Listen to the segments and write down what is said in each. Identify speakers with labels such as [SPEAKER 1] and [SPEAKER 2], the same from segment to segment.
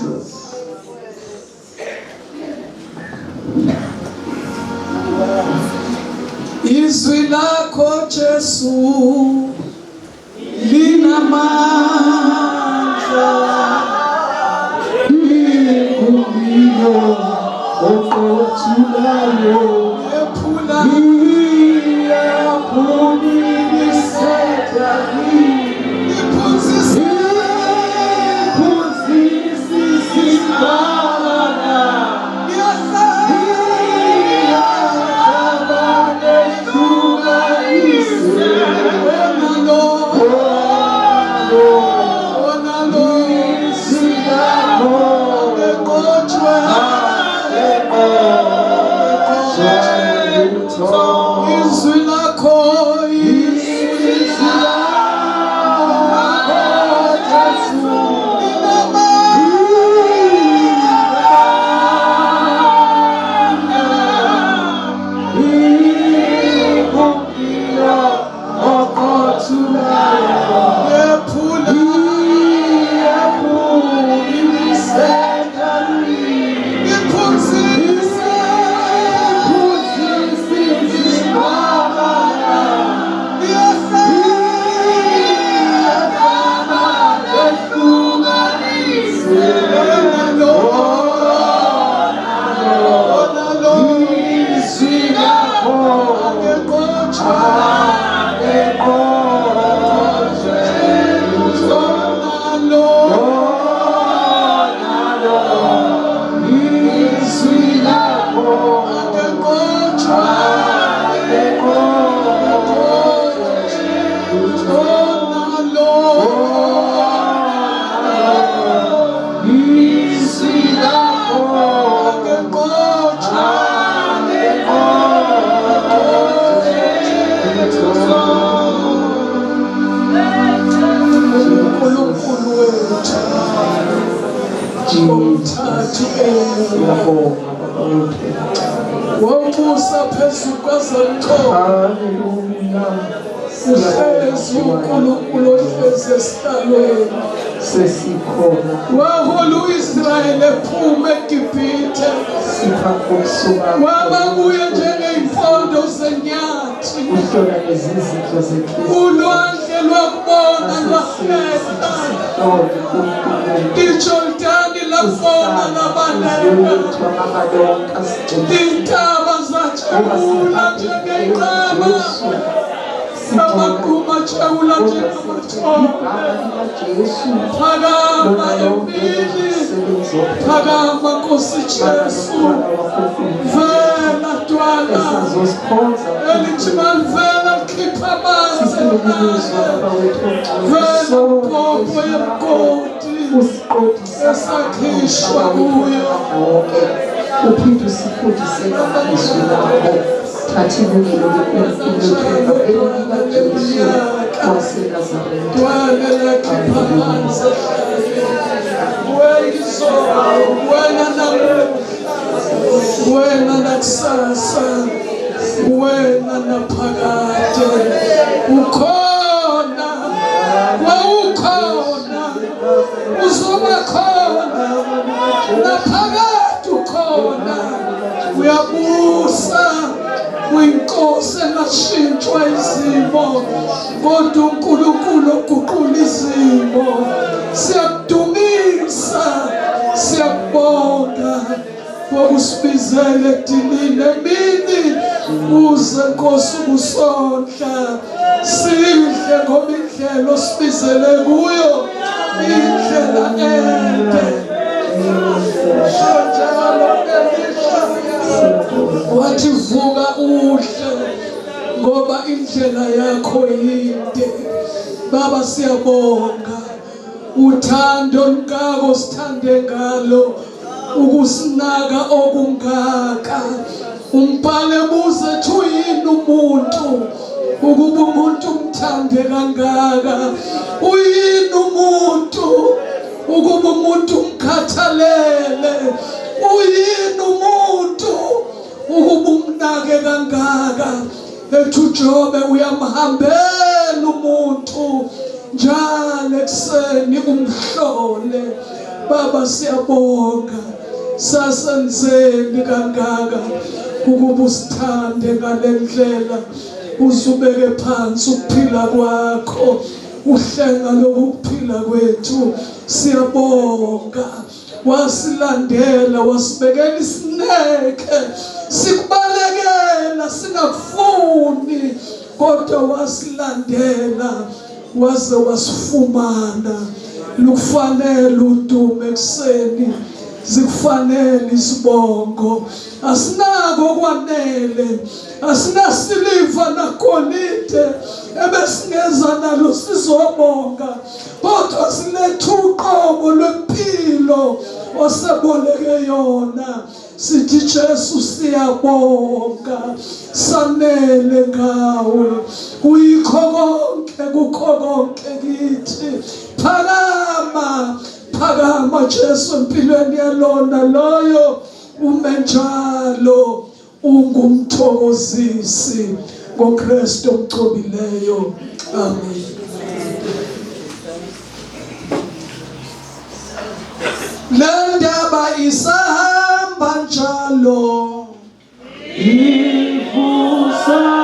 [SPEAKER 1] Jesus.
[SPEAKER 2] Izwi lakho Jesu linamandla,
[SPEAKER 1] Ikumbilo okothulayo
[SPEAKER 2] ephula
[SPEAKER 1] iyaphunyiseka
[SPEAKER 2] iphuzise
[SPEAKER 1] iphuzisisibala iyakhabalehlukanise izwi lakho
[SPEAKER 2] izwi lakho wabusa phezulu kwezomqondo. Uhlezi uNkulunkulu ohlezi esihlalweni.
[SPEAKER 1] Sesikhona
[SPEAKER 2] wahola u-Israyeli ephuma eGibhithe, wababuya njengey'mpondo zenyathi.
[SPEAKER 1] uhlola lezizitho zeKristu
[SPEAKER 2] Ulwandle lwakubona lwahlela, iJordani labona labaleka, iy'ntaba zajabula njengey'nqaba, amaquma ajabula njengamathole. Phakama empini, phakama Nkosi Jesu, vela Dwala, elithi malivela likhipha amanzi vela impompo yemgodi esakhishwa kuyo.
[SPEAKER 1] uphinde usifundisele izwi lakho. Thatha ilungelo lokukhuluma elikaJesu waseNazaretha.
[SPEAKER 2] Dwala lakhipha amanzi, wena namuhla, wena nakusasa, wena naphakade, ukhona, wawukhona, uzoba khona, naphakade ukhona, uyabusa, uyinkosi engashintshwa izimo, kodwa uNkulunkulu oguqula izimo. Siyakudumisa, siyakubonga ngokusibizela edilini emini, uze Nkosi ubusondla. Sidle ngoba indlela osibizele kuyo indlela ende. Wathi vuka udle ngoba indlela yakho yinde. Baba siyabonga uthando lukako sithande ngalo, ukusinaka okungaka. Umbhale buze ethi uyini umuntu ukuba umuntu umthande kangaka, uyini umuntu ukuba umuntu umkhathalele, uyini umuntu ukuba umnake kangaka. Ethi uJobe uyamhambela umuntu njalo ekuseni umhlole, Baba siyabonga sasenzeni kangaka ukuba usithande ngalendlela uzubeke phansi ukuphila kwakho uhlenga lokuphila kwethu siyabonga wasilandela wasibekela isineke sikubalekela singakufuni kodwa wasilandela waze wasifumana lukufanele udume ekseni zikufanele isibongo asinako kwanele asinasiliva nakolide ebesingeza nalo sizobonga kodwa siletha uqobo lwempilo oseboleke yona sithi Jesu siyabonga sanele ngawe uyikho konke kukho konke kithi phakama Jesu empilweni yalona loyo umenjalo ungumthokozisi ngoKristu omgcobileyo amen. Lendaba isahamba njalo ivusa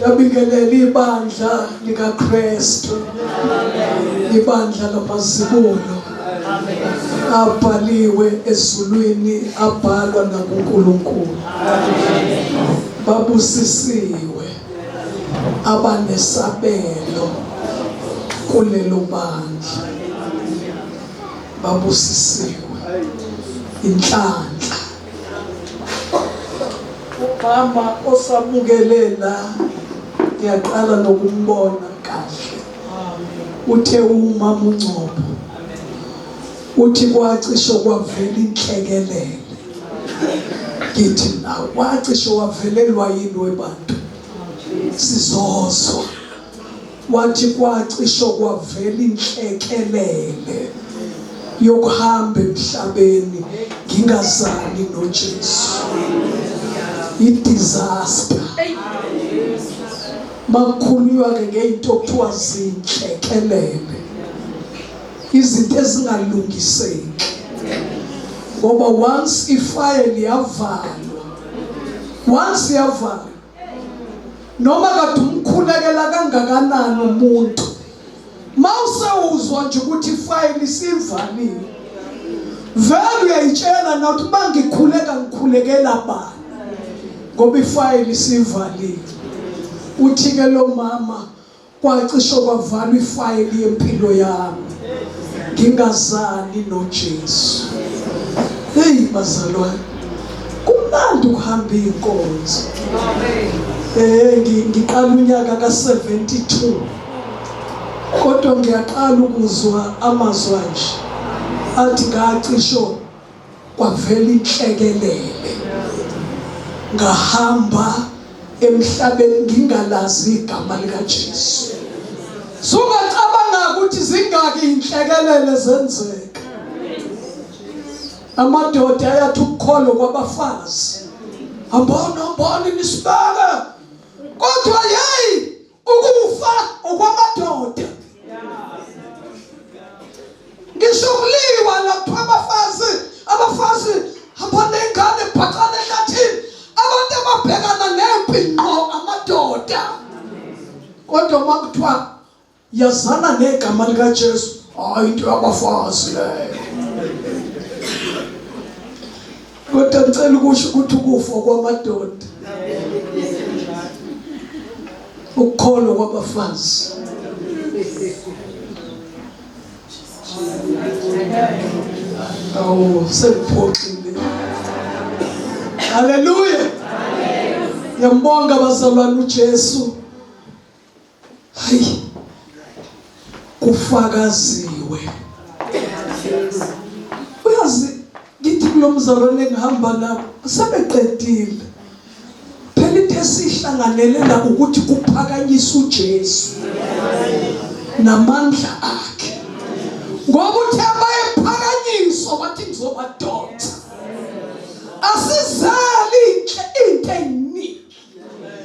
[SPEAKER 1] Yabingelela ibandla likaKristu
[SPEAKER 2] ibandla lamazibulo abhaliwe ezulwini abhalwa nakuNkulunkulu. Babusisiwe abanesabelo kulelo bandla. Babusisiwe inhlanhla. Umama osamukelela ngiyaqala nokumbona kahle. Uthe umama uNgcobo uthi kwacishe kwavela inhlekelele. Ngithi nawe wacishe wavelelwa yini webantu? Sizozwa. Wathi kwacishe kwavela inhlekelele yokuhamba emhlabeni ngingazali noJesu. I-disaster. Makukhulunywa ke ngeinto okuthiwa zinhlekelele, izinto ezingalungiseki, ngoba once ifayeli yavalwa, noma kade umkhulekela kangakanani umuntu, mawusewuzwa nje ukuthi ifayeli isivaliwe, vele uyayitshela nathi uma ngikhulekela bani, ngoba ifayeli isivaliwe. Uthi ke lo mama kwacishe kwavalwa ifayeli yempilo yami ngingazali noJesu. Hey bazalwane, kumnandi ukuhamba inkonzo. Ngiqala unyaka ka72, kodwa ngiyaqala ukuzwa amazwi nje athi ngacishe kwavela inhlekelele, ngahamba emhlabeni ngingalazi igama likaJesu. Sungacabanga ukuthi zingaki inhlekelele zenzeka. Amadoda ayathi ukukholo kwabafazi, ambona nisibaka, kodwa yeyi ukufa okwamadoda. Ngisho ukuliwa lapho abafazi abane ingane bhaqane ehlathini, abantu ababhekana nempi ngqo amadoda. Kodwa makuthiwa yazana negama likaJesu, hayi into yabafazi leyo. Kodwa ngicela ukusho ukuthi ukufa kwamadoda, ukukholwa kwabafazi. Awu sekuphoxile. Haleluya. Ngiyambonga bazalwane uJesu. Hayi kufakaziwe. Uyazi ngithi kulo mzalwane engihamba nabo sebeqedile. Phela into esihlanganelela ukuthi kuphakanyiswa uJesu namandla akhe. Ngoba uthe bayephakanyiswa bathi ngizobadonsa. Asizali into eningi,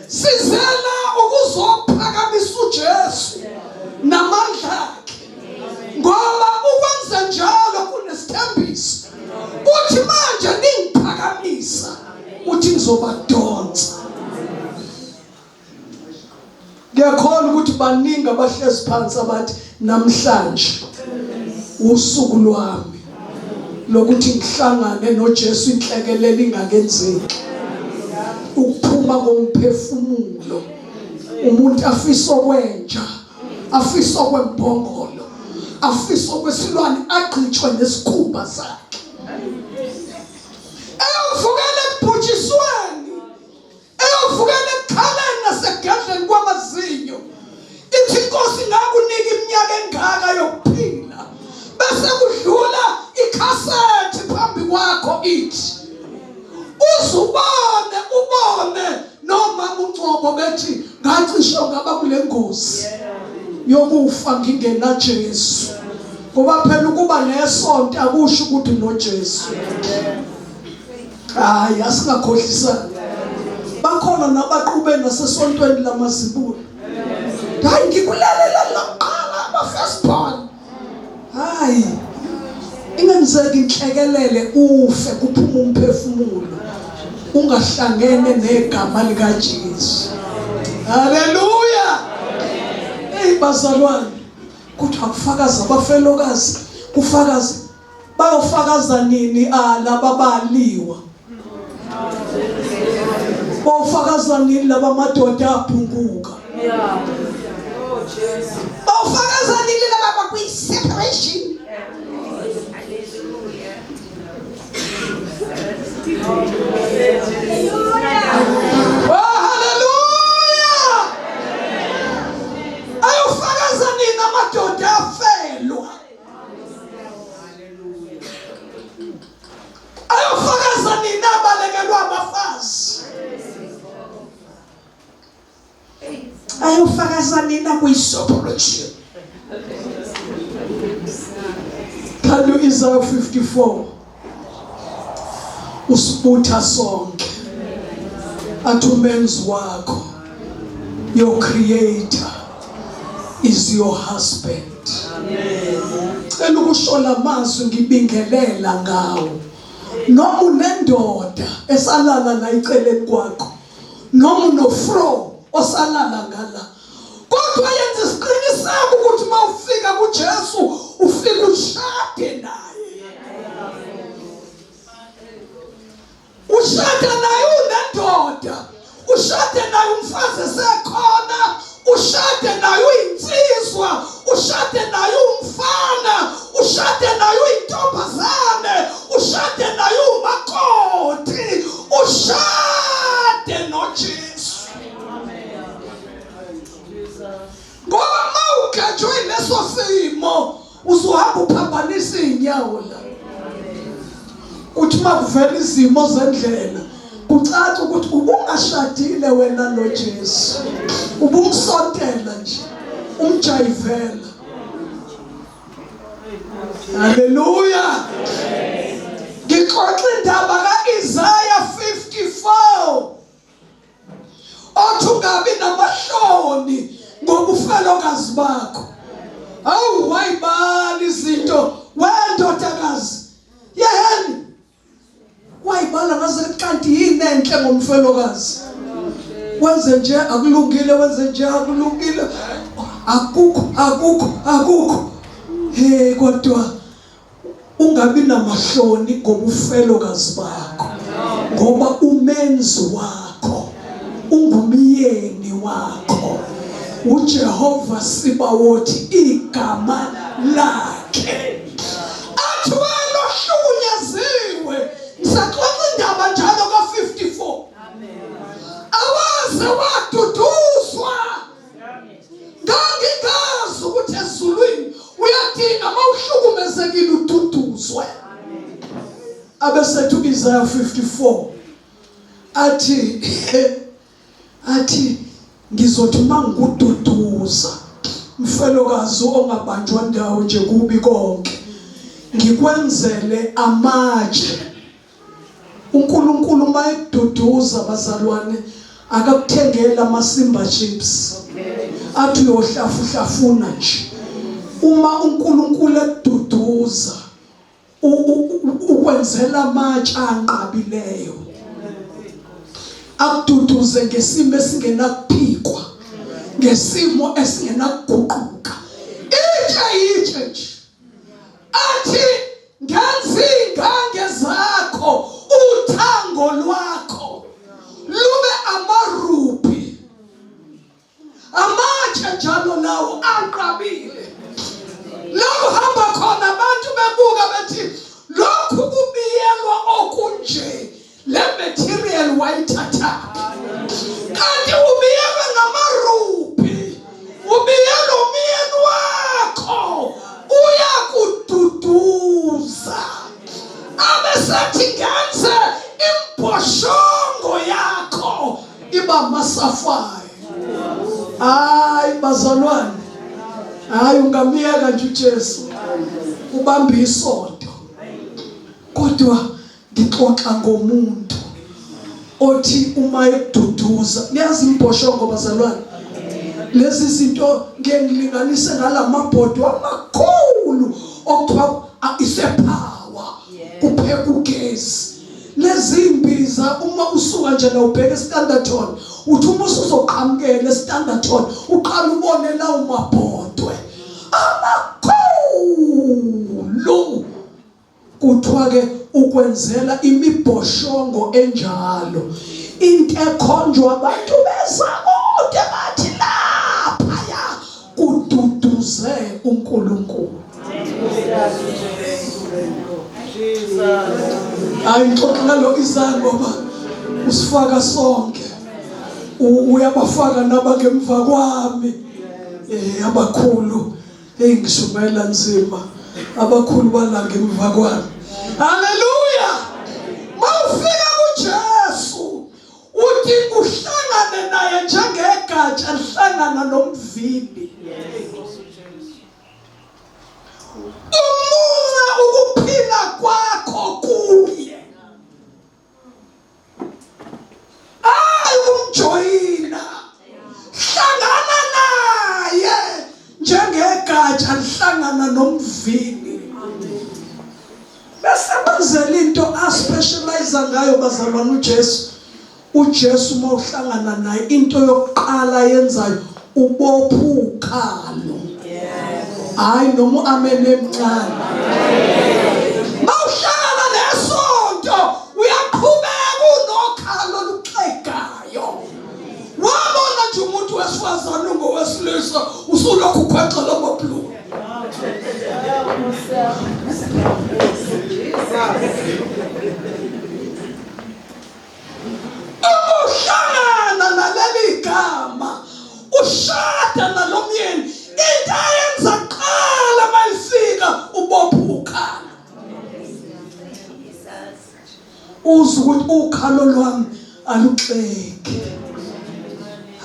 [SPEAKER 2] sizela ukuzophakamisa uJesu namandla akhe, ngoba ukwenza njalo kunesithembiso. Uthi manje ningiphakamisa, uthi ngizobadonsa. Ngiyakholwa ukuthi baningi abahlezi phansi abathi namhlanje usuku lwami lokuthi ngihlangane noJesu, inhlekelele ingakenzeki, ukuphuma komphefumulo, umuntu afisa okwenja, afisa okwembongolo, afisa okwesilwane, agqitshwe nesikhumba sakhe, eyovukela ekubhujisweni, eyovukela ekukhaleni nasegedleni kwamazinyo. Ithi inkosi ngakunika iminyaka engaka yokuphila, bese kudlula ikhasethi phambi kwakho ithi ubone noma uNgcobo bethi ngacishe ngaba kule ngozi yokufa ngingena Jesu, ngoba phela ukuba nesonto akusho ukuthi noJesu. Hayi asingakhohlisana. Bakhona nabaqhube nasesontweni lamazibulo. Hayi ngikulalela laqala ama-first born. Hayi ingenzeki inhlekelele ufe kuphuma umphefumulo ungahlangene negama likaJesu. Haleluya. Hey bazalwane, kuthiwa kufakaza abafelokazi, kufakaza bayofakaza nini laba baliwa? Bawufakaza nini laba madoda aphunguka? Bawufakaza nini laba bakwi separation? Oh, hallelujah! Ayofakaza nini amadoda afelwa? Ayofakaza nini abalekelwa abafazi? Ayofakaza nini kwi-separation? Kanti u-Isaiah 54 usibutha sonke athi umenzi wakho, your creator is your husband. Cela ukushola amazwi ngibingelela ngawo. Noma unendoda esalala la eceleni kwakho, noma unofro osalala ngala, kodwa yenza isiqiniseko ukuthi mawufika kuJesu ufika ushade naye. Ushade naye unendoda, ushade naye umfazi esekhona, ushade naye uyinsizwa, ushade naye umfana, ushade naye uyintombazane, ushade naye umakoti, ushade noJesu. Ngoba mawugejwe leso simo uzohamba uphambanisa inyawo la. Uthi makuvela izimo zendlela kucaca ukuthi ubungashadile wena noJesu, ubumsondela nje umjayivela. Haleluya. Ngixoxa indaba kaIsaiah 54 othi ungabi namahloni ngobufelokazi bakho. Awu wayibala izinto wendodakazi yeheni, wayibala ngaze kanti yini enhle ngomfelokazi. Wenze nje akulungile, wenze nje akulungile, akukho. Hey, kodwa ungabi namahloni ngobufelokazi bakho, ngoba umenzi wakho ungumyeni wakho uJehova Sibawothi igama lakhe. Athi wena ohlunyaziwe, ngisaxoxa indaba njalo ka-54, awaze waduduzwa. Ngangingazi ukuthi ezulwini uyadinga mawuhlukumezekile ududuzwe. Abesethu Isaiah 54 athi ngizothi mangikududuza mfelokazi ongabanjwa ndawo nje kubi konke, ngikwenzele amatshe. uNkulunkulu mayeduduza bazalwane akakuthengela amasimba chips athi uyohlafuna nje. Uma uNkulunkulu eduduza ukwenzela amatshe anqabileyo, akududuze ngesimo esingenakuphikwa, ngesimo esingenakuguquka, itshe nje. Athi ngenzi ingange zakho, uthango lwakho lube amarubi, amatshe njalo lawo anqabile. Lapho hamba khona abantu bebuka bethi lokhu kubiyelwa okunje, le material wayithatha. Kanti ubiyelwe ngamarubi, ubiyelwe umyeni wakho, uyakududuza. Abesethi ngenze imposhongo yakho iba masafaya. Hayi bazalwane, hayi ungamiyeka nje uJesu ubambe isonto. Kodwa ngixoxa ngomuntu othi uma eduduza, niyazi imposhongo bazalwane, lezi zinto ngilinganise ngalamabhodo amakhulu okuthiwa isepower kupheka ugesi. Lezi imbiza uma usuka nje la ubheke eStanderton, uthi uma usuzoqhamukela eStanderton uqala ubone la umabhodwe amakhulu blue kuthiwa ke ukwenzela imibhoshongo enjalo into ekhonjwa abantu besakude bathi lapha kududuze uNkulunkulu. Ayixoxa lo izango ngoba usifaka sonke uyabafaka nabangemva kwami abakhulu engishumela nzima abakhulu balanga emva kwami. Haleluya. Mawufika kuJesu uthi uhlangane naye njengegatsha lihlangana nomvili. Umuza ukuphila kwakho kuye. Umjoyina hlangana naye njengegatsha lihlangana nomvili. Bese benzela into aspecialize ngayo bazalwane uJesu. uJesu mawuhlangana naye into yokuqala yenzayo ubophukalo. Hayi noma amen emncane. Mawuhlangana nesonto uyaqhubeka unokhalo luxegayo. Wabona nje umuntu wesifazane ngowesilisa usulokhu ukhwexela amabhlungu. Uhlangana naleli gama ushada nalomyeni into ayenza qala mayifika ubophukana. Uza ukuthi ukhalo lwami aluxeke.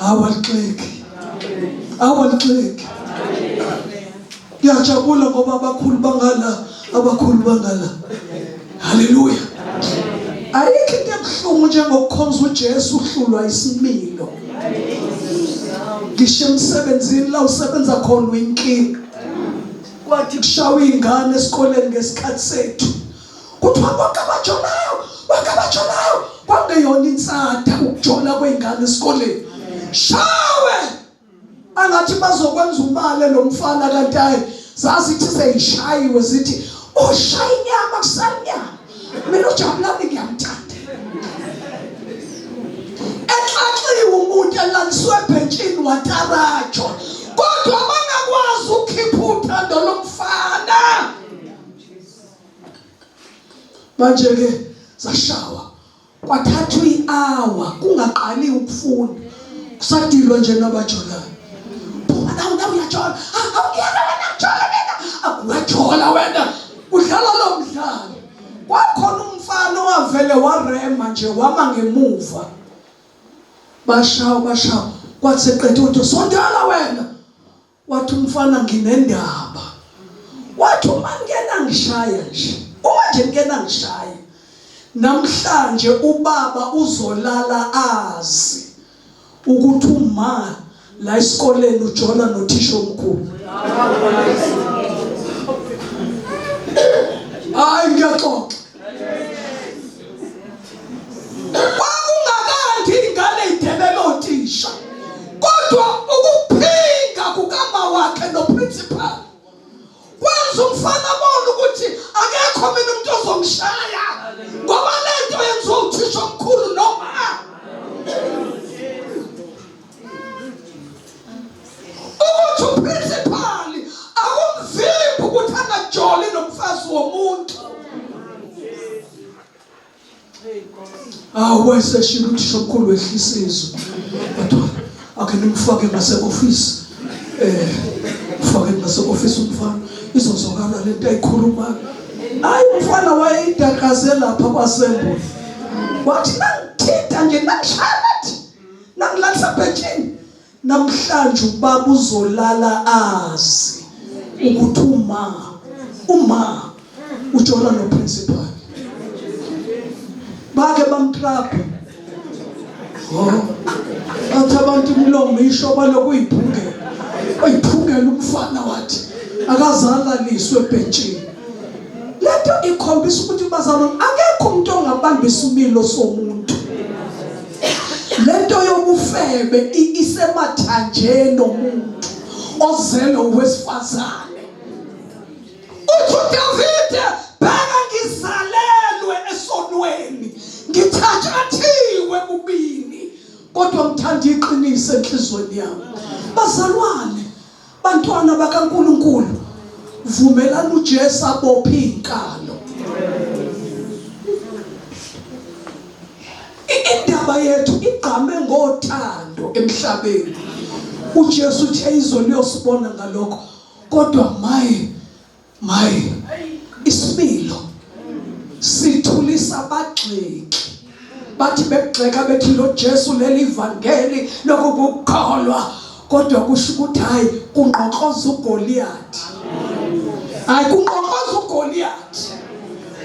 [SPEAKER 2] Awalixeke. Awalixeke. Ngiyajabula ngoba abakhulu bangala. Haleluya. Ayikho into ebuhlungu njengokukhonza uJesu uhlulwa isimilo. Ngisho emsebenzini la usebenza khona uyinkinga. Kwathi kushawa ingane esikoleni ngesikhathi sethu. Kuthiwa wakabajonayo kwangeyona insatha ukujola kweingane esikoleni. Shawe angathi bazokwenza umali lo mfana kanti hayi zazithi seyishayiwe zithi ushaya inyama kusanyama. Mina uJabulani ngiyamthanda. Exaxiwe umuntu elaliswe ebhentshini watarajo. Kodwa bangakwazi ukukhipha uthando lomfana. Manje ke zashawa. Kwathatha i-hour kungaqali ukufunda. Kusadilwa nje nabajolayo. Nawu uyajola. Awuyena wena ujola wena. Akuyajola wena. Udlala lo mdlalo. Kwakhona umfana owavele warema nje wama ngemuva. Bashawa. Kwathi seqedwe uthi sondela wena. Wathi umfana nginendaba. Wathi uma ngena ngishaya nje. Uma nje ngena ngishaya. Namhlanje ubaba uzolala azi ukuthi uma la esikoleni uJona nothisha omkhulu. Hayi ngiyaxoxa. Kwakungakanti ingane idebela othisha. Kodwa ukuphinga kukama wakhe noprincipal. Kwenza umfana bona ukuthi akekho mina umuntu ozongishaya. Ngoba lento yenziwa uthisha omkhulu noma. Ukuthi uprincipal akumvimbi ukuthi angajoli nomfazi womuntu. Weseshilo uthisha omkhulu wehlisizwe. Kodwa ake nimfake ngase-office. Mfake ngase-office umfana. Izozokala lento ayikhulumayo. Hayi umfana wayidakaze lapha kwaSembo. Wathi nangithinta nje nangishaya nangilalisa bhentshini. Namhlanje ubaba uzolala azi ukuthi uma uJona noprincipal. Bake bamtrapha. Athi abantu umlomo isho balokuyibhungela. Bayiphungela umfana wathi akazalaliswe ebhentshini. Lento ikhombisa ukuthi bazalwane akekho umuntu ongabambisa umilo somuntu. Lento yobufebe isemathanjeni omuntu ozelo wesifazane. Uthi David enhlizweni yami. Bazalwane, bantwana bakaNkulunkulu, vumelana uJesu abophe inkalo. Indaba yethu igqame ngothando emhlabeni. uJesu uthe izolo liyosibona ngalokho, kodwa maye isimilo sithulisa abagxeki. Bathi begxeka bethi lo Jesu leli ivangeli lokukholwa, kodwa kusho ukuthi hayi kunqoqoza uGoliath. Hayi kunqoqoza uGoliath.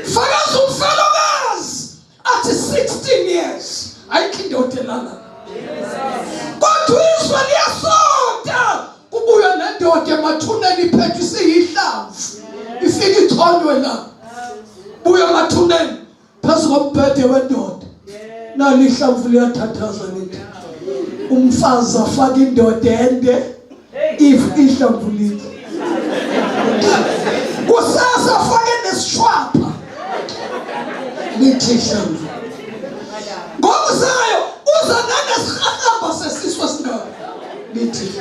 [SPEAKER 2] Fakazi umfelokazi athi 16 years ayikhindodelana. Kodwa izwe liyasonta kubuya nendoda emathuneni iphethe isihlamvu. Ifika ichonywe la. Buya emathuneni phezu kombhede wendoda. Nali ihlamvu liyathathaza lithi umfazi afaka indoda ende ihlamvu lithi kusasa afake nesishwapha lithi ihlamvu. Ngokuzayo uza nanesihamba sesiswa singaka lithi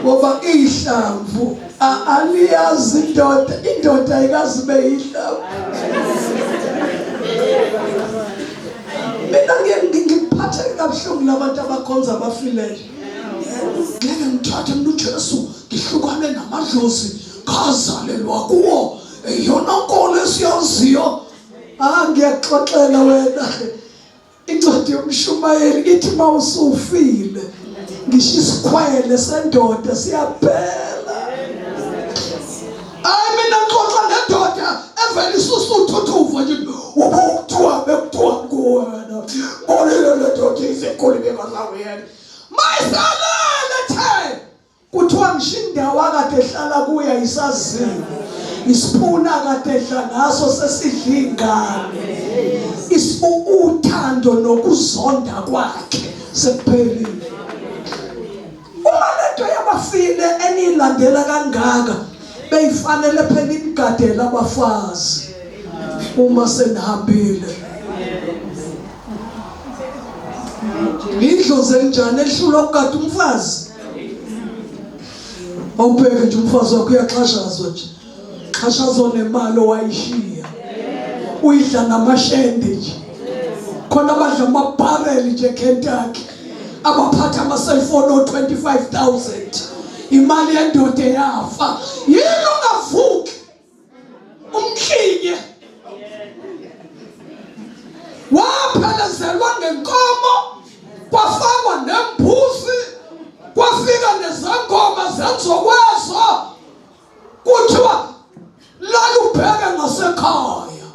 [SPEAKER 2] ngoba ihlamvu aliyazi indoda ayikazi beyihlamvu. Mina ngiphathe kabuhlungu labantu abakhonza abafileyo. Ngeke ngithathe uJesu ngihlukane namadlozi ngazalelwa kuwo eyona nkolo esiyaziyo. Ngiyaxoxela wena, incwadi yomshumayeli ithi mawusufile ngisho isikhwele sendoda siyaphela. Mina ngixoxa nendoda evela isusuthuthuva nje ubukuthiwa bekuthiwa kuwena olele lendoda izikhulu bengazawe yena mayisalele the kuthiwa ngishindawo akade ehlala kuya isaziwe isiphuna kade edla ngaso sesidlingane uthando nokuzonda kwakhe sekuphelile. Uma lento yabafile enilandela kangaka beyifanele phela imigadela abafazi uma senihambile. Indlozi enjani ehlulwa ukugada umfazi? Awubheke nje umfazi wakho uyaxhashazwa nje. Xhashazwa nemali owayishiya. Uyidla namashende nje. Khona abadla amabhareli nje eKentucky. Abaphatha ama-cellphone o-25,000. Imali yendoda yafa. Yini ungavuki? Umkhinye. Waphelezelwa ngenkomo, kwafakwa nembuzi, kwafika nezangoma zenzokwezo. Kuthiwa lalubheke ngasekhaya.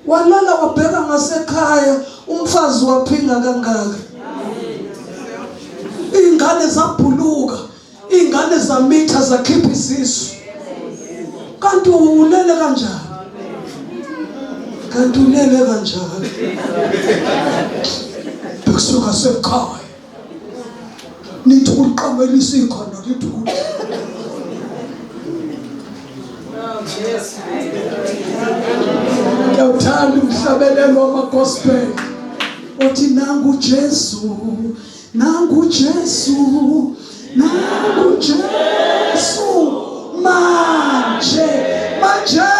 [SPEAKER 2] Walala wabheka ngasekhaya, umfazi waphinga kangaka. Ingane zabhuluka, ingane zamitha zakhipha isisu. Kanti ulele kanjani? Kanti ulele kanjani? Bekusuka sekhaya. Nithi uqamelisa ikhona lithi Yawuthanda umhlabelelo wama-gospel. Uthi nangu Jesu, nangu Jesu, nangu Jesu, manje, manje,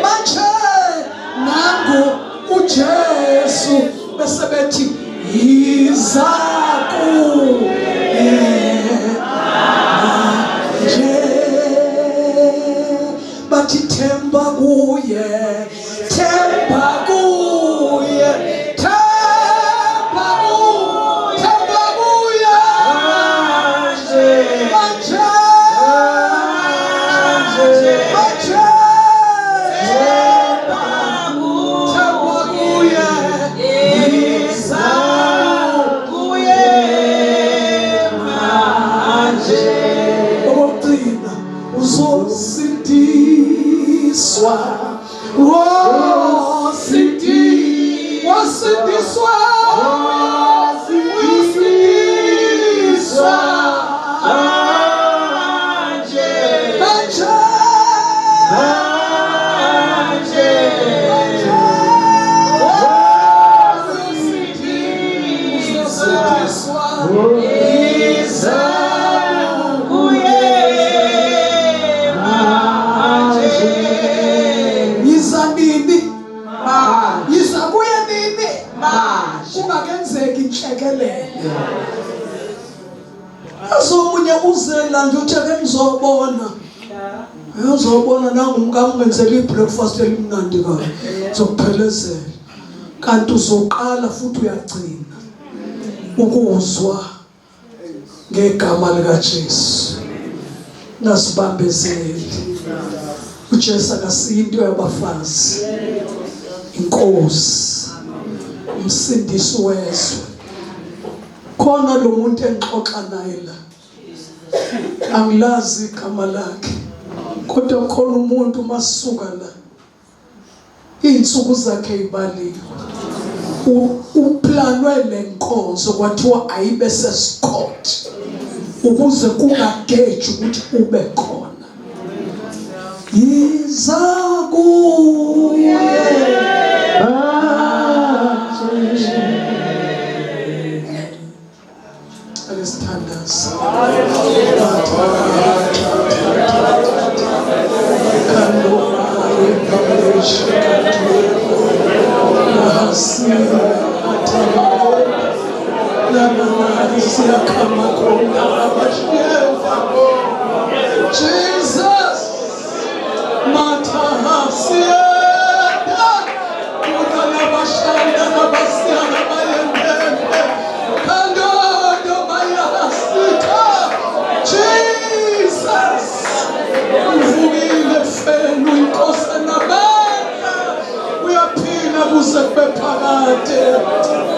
[SPEAKER 2] manje, nangu uJesu. Bese bethi izaku bathi themba kuye, themba kuye, themba kuye, themba kuye manje, manje, manje, themba kuye, izakuye manje. Okugcina uzosindiswa, wasindiswa, wasindiswa, manje, manje, manje, kungakenzeki inhlekelele. Asomunye uzela nje uthi ake ngizobona. Uyozobona nangumkami ngenzela ibreakfast elimnandi kahle. Zokuphelezela. Kanti uzoqala futhi uyagcina ukuzwa ngegama lika Jesu. Nasibambezeli. uJesu akasinto yabafazi. Inkosi. Umsindisi wezwe. Khona lo muntu engixoxa naye la. Angilazi igama lakhe. Kodwa khona umuntu masuka la. Insuku zakhe ibaliwe. Uplanwe lenkonzo kwathiwa ayibe sesikoti ukuze kungageji ukuthi ube khona. Yiza kuye alisithandaza. Jesus,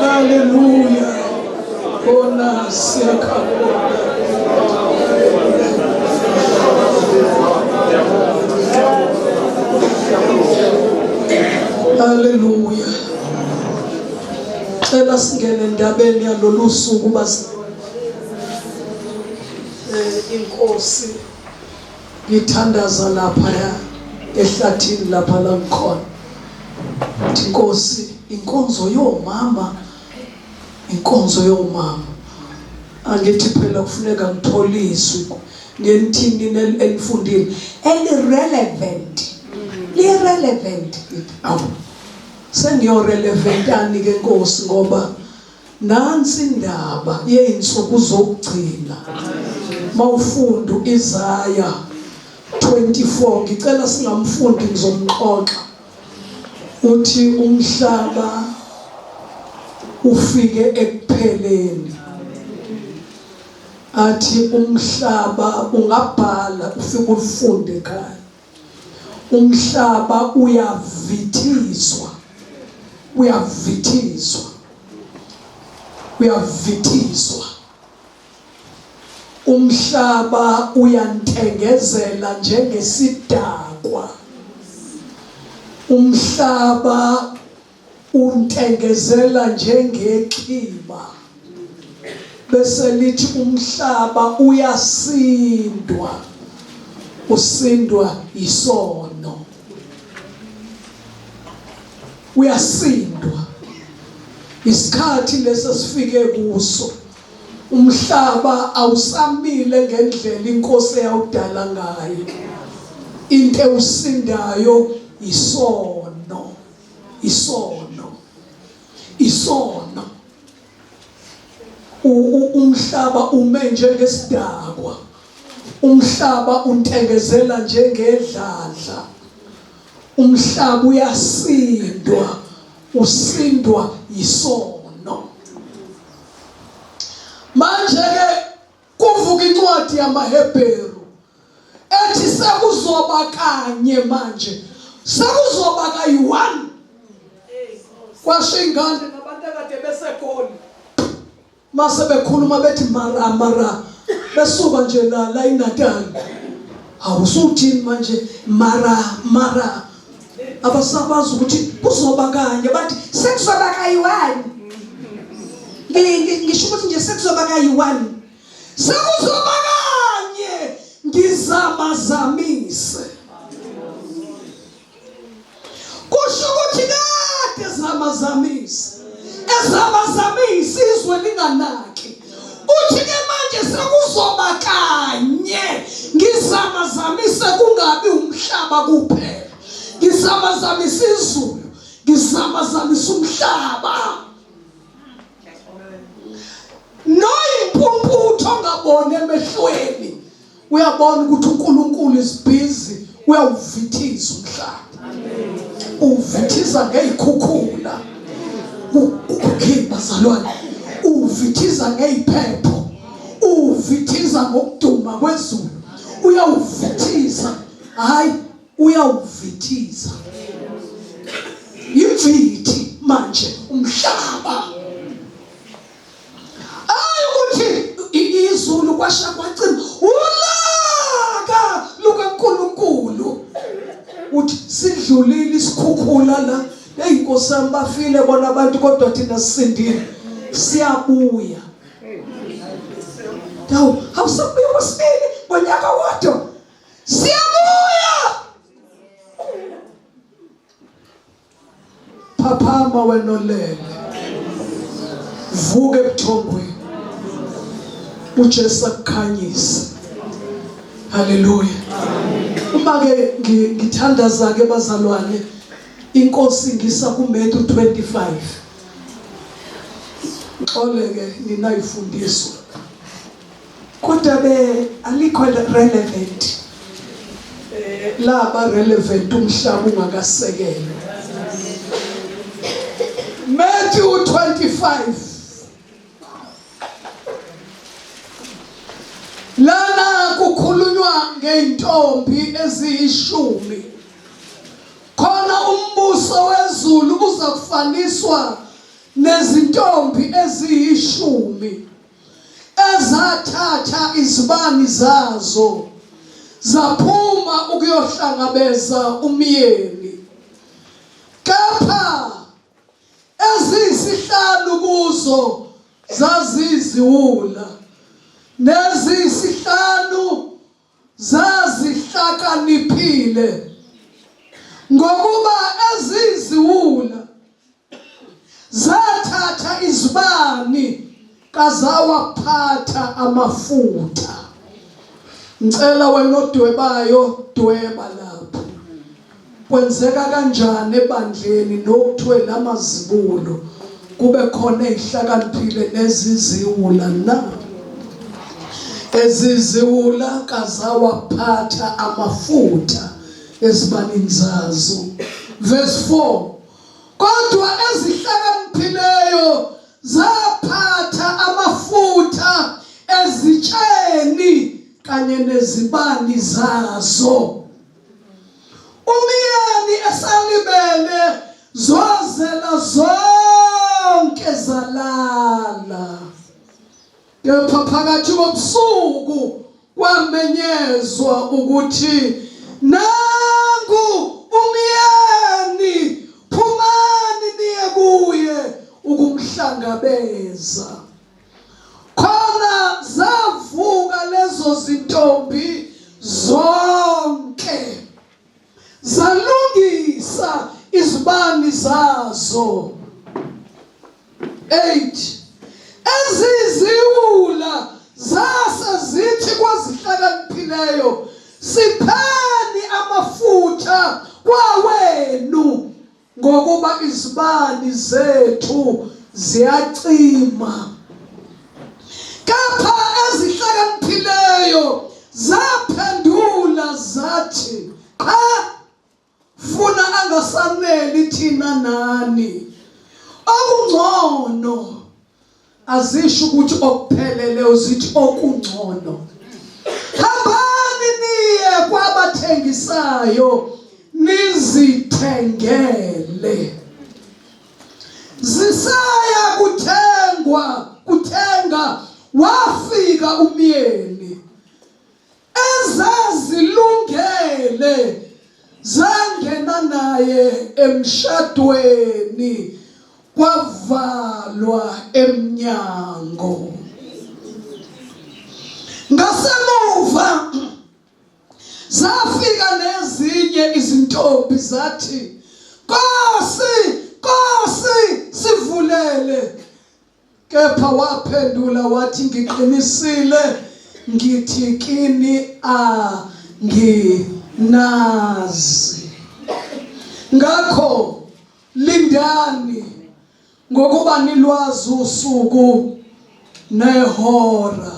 [SPEAKER 2] hallelujah. Ona siakabona. Hallelujah. Cela singene endabeni yalolu suku basi. Inkosi ngithandaza lapha ehlathini lapha la ngikhona. Inkosi inkonzo yomama. Inkonzo yomama. Angithi phela kufuneka ngitholiswe ngenithini elifundile elirelevant. Lirelevant. Awu. Sengiyorelevant ani ke Nkosi ngoba nansi indaba yeinsuku zokugcina. Mawufunda Isaiah 24 ngicela singamfundi ngizomxoxa. Uthi umhlaba ufike ekupheleni. Athi umhlaba ungabhala ufike ufunde ekhaya. Umhlaba uyavithizwa. Uyavithizwa. Uyavithizwa. Umhlaba uyantengezela njengesidakwa. Umhlaba untengezela njengechiba. Bese lithi umhlaba uyasindwa. Usindwa isono. Uyasindwa. Isikhathi lesi sifike kuso. Umhlaba awusamile ngendlela inkosi yawudala ngayo. Into ewusindayo isono. Isono. Isono. Umhlaba ume njengesidakwa. Umhlaba untengezela njengedladla. Umhlaba uyasindwa. Usindwa isono. Manje ke kuvuka incwadi yamaHebheru ethi sekuzoba kanye manje. Sekuzoba kayi-1. Kwasho ingane nabantu akade besekhona. Mase bekhuluma bethi mara besuka nje la eNatal. Awusuthini manje mara abasabazi ukuthi kuzoba kanye bathi sekuzoba kayi-1. Ngisho ukuthi nje sekuzoba kayi-1. Sekuzoba kanye ngizamazamise. Kusho ukuthi kade zamazamisi. Ezamazamisi izwe linganayo. ngizamazamise kungabi umhlaba kuphela, ngizamazamise izulu, ngizamazamise umhlaba. Noyimpumputho ongabone emehlweni uyabona ukuthi uNkulunkulu is busy uyawuvithiza umhlaba. Uvithiza ngeyikhukhula, bazalwane, uvithiza ngeyiphepho, uvithiza ngokuduma kwezulu, uyawuvithiza, hayi uyawuvithiza. Imvithi manje umhlaba. Ukuthi izulu kwasha kwacima ulaka lukaNkulunkulu. Uthi sidlulile isikhukhula la, eyinkosi yami bafile bona abantu kodwa thina sisindile, siyabuya. Hawu, awusabuya kwesibili ngonyaka wodwa, siyabuya. Phaphama wena olele, vuka ebuthongweni, uJesu akukhanyise. Haleluya. Uma ke ngithandaza ke bazalwane, inkosi ngisa kuMatthew 25. Xole ke ninayifundiswa, kodwa alikho relevant. Laba relevant umhlaba ungakasekelwa. Matthew 25. Lana kukhulunywa ngeintombi eziyishumi. Khona umbuso wezulu uza kufaniswa nezintombi eziyishumi ezathatha izibani zazo zaphuma ukuyohlangabeza umyeni. Kepha eziyisihlanu kuzo zaziziwula, neziyisihlanu zazihlakaniphile, ngokuba eziziwula zathatha izibani kazawaphatha amafutha. Ngicela wena odwebayo, dweba lapho. Kwenzeka kanjani ebandleni nokuthiwe namazibulo kube khona ezihlakaniphile neziziwula na? Eziziwula kazawaphatha amafutha ezibanini zazo. Verse 4. Kodwa ezihlakaniphileyo zaphatha amafutha ezitsheni kanye nezibani zazo. Umyeni esalibele zozela zonke zalala. Kepha phakathi kobusuku kwamenyezwa ukuthi nangu umyeni, phumani niye kuye ukumhlangabeza. Khona zavuka lezo zintombi zonke, zalungisa izibani zazo. 8. Eziziwula zase zithi kwazihlakaniphileyo, sipheni amafutha kwawenu, ngokuba izibani zethu ziyacima. Kepha ezihlakaniphileyo zaphendula zathi, funa angasaneli thina nani. Okungcono, azisho ukuthi okuphelele, uzithi okungcono. Hambani niye kwabathengisayo nizithengele. Zisaya kuthenga wafika umyeni. Ezazilungele zangena naye emshadweni, kwavalwa emnyango. Ngasemuva zafika nezinye izintombi zathi, Nkosi, Nkosi, sivulele. Kepha waphendula wathi, ngiqinisile ngithi kini anginazi. Ngakho lindani ngokuba nilwazi usuku nehora.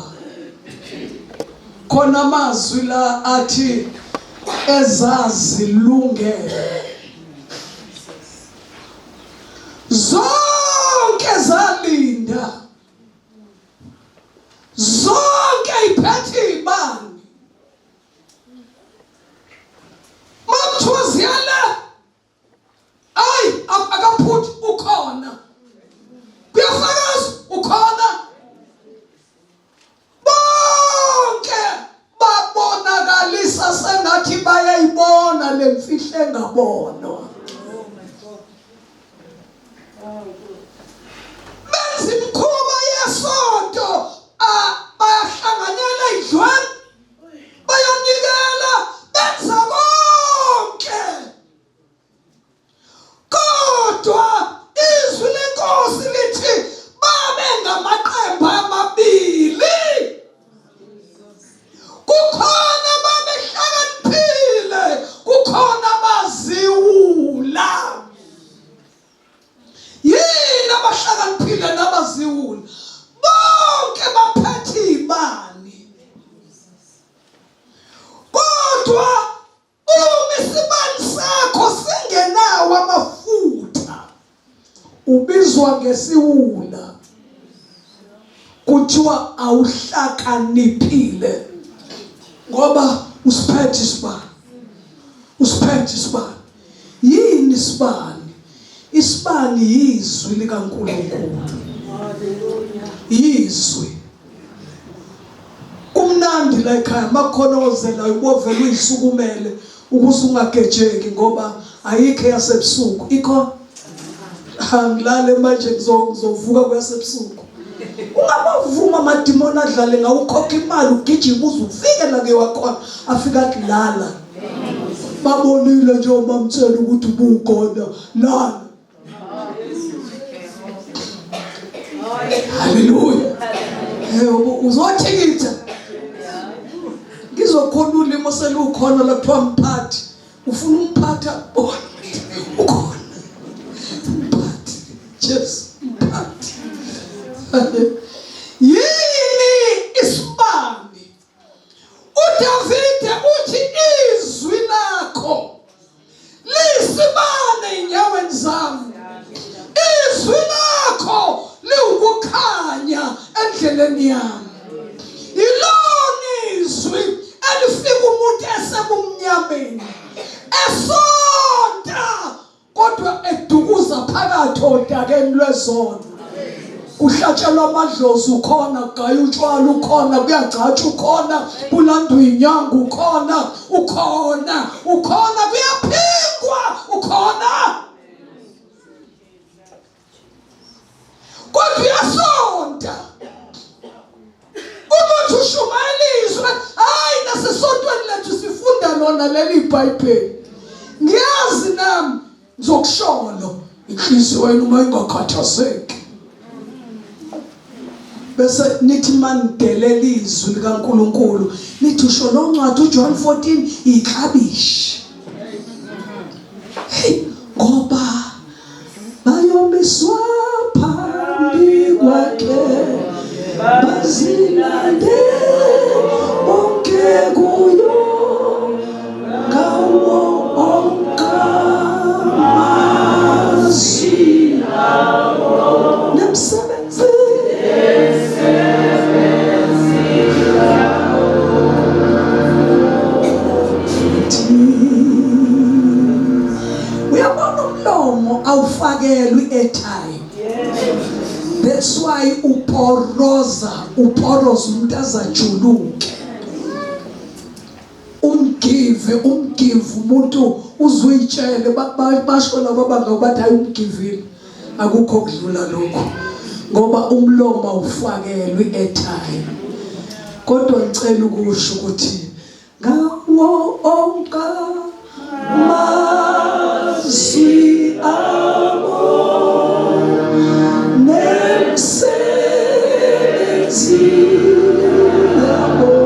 [SPEAKER 2] Khona amazwi la athi ezazilungele zonke zalinda, zonke iphethe ibani. Mamthuziyala ay akaphuthi ukhona, kuyafakaza ukhona. Bonke babonakalisa sengathi bayayibona lemfihlo engabonwa. Benza imikhuba yesonto, bayahlanganyela idlwane, bayanikela, benza konke. Kodwa izwi lenkosi lithi babe ngamaqembu amabili. Kukhona babehlakaniphile, kukhona abaziwula. Yini abahlakaniphile nabaziwula? Bonke baphethe ibani. Kodwa uma isibani sakho singenawo amafutha, ubizwa ngesiwula, kuthiwa awuhlakaniphile ngoba usiphethe isibani. Usiphethe isibani. Yini isibani? Isibani yizwi likaNkulunkulu. Yizwi. Kumnandi la ekhaya makhonozela ubovela uyisukumele ukuze ungagejeki ngoba ayikho yasebusuku. Ikho angilale manje ngizovuka kwasebusuku. Ungabavuma amadimoni adlale ngawo, ukhokha imali ugijima uze ufike la ke wakhona afika kulala. Babonile nje bamtshela ukuthi ubukhona lana. Hallelujah. Uzothikitha. Ngizokhona ulimo selukhona la kuthiwa mphathi. Ufuna umphatha bona. Ukhona. Mphathi. Yes, mphathi. Yini isibani? uDavide uthi izwi lakho lisibane enyaweni zami. Izwi lakho liwukukhanya endleleni yami. Ilona izwi elifika umuntu esebumnyameni, esonta kodwa edukuza phakathi odakeni lwezono. Kuhlatshelwa amadlozi ukhona, kugaya utshwala ukhona, kuyagcatsha ukhona, kulandwa inyanga ukhona, ukhona, kuyaphingwa ukhona. Kodwa uyasonta. Umuntu ushumayela izwi, hayi nasesontweni lethu sifunda lona leli iBhayibheli. Ngiyazi nami ngizokusholo inhliziyo yenu uma ingakhathazeki. Bese nithi mandelela izwi likaNkulunkulu, nithi usho lo ncwadi uJohn 14 iklabishi. Hey, ngoba bayomiswa phambi kwakhe, bazilande bonke kuyo ngawo onke amazwi awo nemsebenzi. Uyabona umlomo awufakelwi airtime. That's why uporoza umuntu azajuluke. Umgive umuntu uzuyitshele basho labo abantu bathi hayi umgivile. Akukho kudlula lokho. Ngoba umlomo awufakelwi airtime. Kodwa ngicela ukusho ukuthi ngawo onke amazwi abo nemsebenzi yabo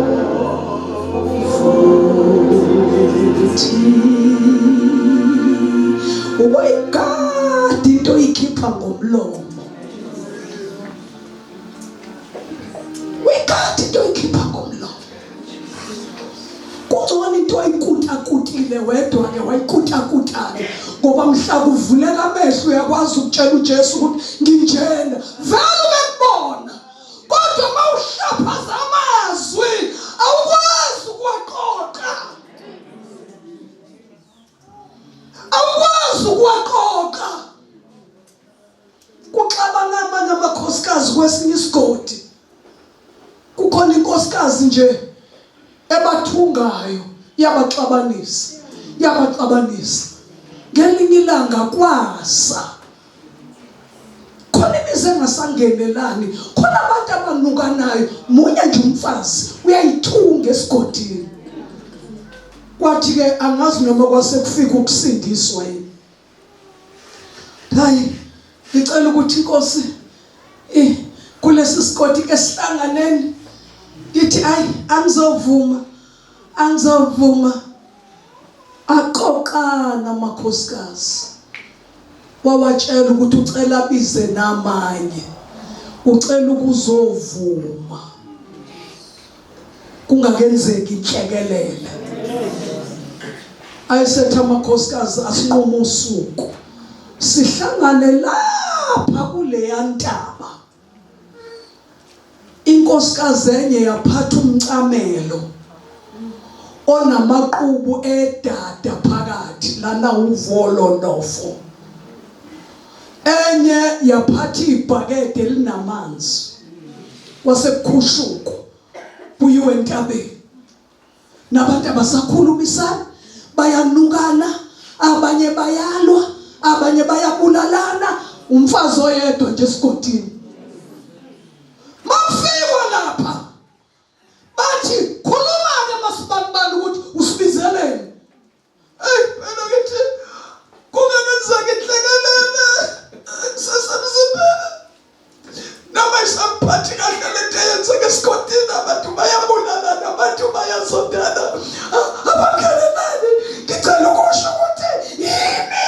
[SPEAKER 2] uyikhipha ngomlomo. Uyigada into oyikhipha ngomlomo. Kungcono into oyikutakutile wedwa-ke wayikutakutake, ngoba mhla kuvuleka amehlo uyakwazi ukutshela uJesu ukuthi nginjena, vele ubekubona. Kodwa mawuhlaphaza amazwi awukwazi ukuwaqoqa. Awukwazi ukuwaqoqa. Kuxabana amanye amakhosikazi kwesinye isigodi. Kukhona inkosikazi nje ebathungayo, yabaxabanisa. Ngelinye ilanga kwasa. Khona imizi engasangenelani, khona abantu abanukanayo, munye nje umfazi uyayithunga esigodini. Kwathi-ke angazi noma kwasekufika ukusindiswa yini. Hayi, ngicela ukuthi inkosi kulesi sigodi ke sihlanganeni. Ngithi hayi angizovuma. Aqoqana amakhosikazi. Wawatshela ukuthi ucela bize namanye. Ucela ukuzovuma. Kungakenzeki inhlekelele. Ayisethi amakhosikazi asinqoma usuku. Sihlangane lapha kuleya ntaba. Inkosikazi enye yaphatha umcamelo onamaqhubu edada phakathi lana uvolo nofo. Enye yaphatha ibhakede elinamanzi. Kwasekhushuko kuyiwe entabeni. Nabantu abasakhulumisana, bayanukana, abanye bayalwa, abanye bayabulalana, umfazi oyedwa nje esigodini. Mafika lapha bathi khuluma-ke masibanibani ukuthi usibizeleni. Phela ngithi kungenzeka inhlekelele kusesemzimbeni. Noma isamphathi kahle lento eyenzeka esigodini, abantu bayabulalana, abantu bayazondana, abakhelelani. Ngicela ukusho ukuthi yimi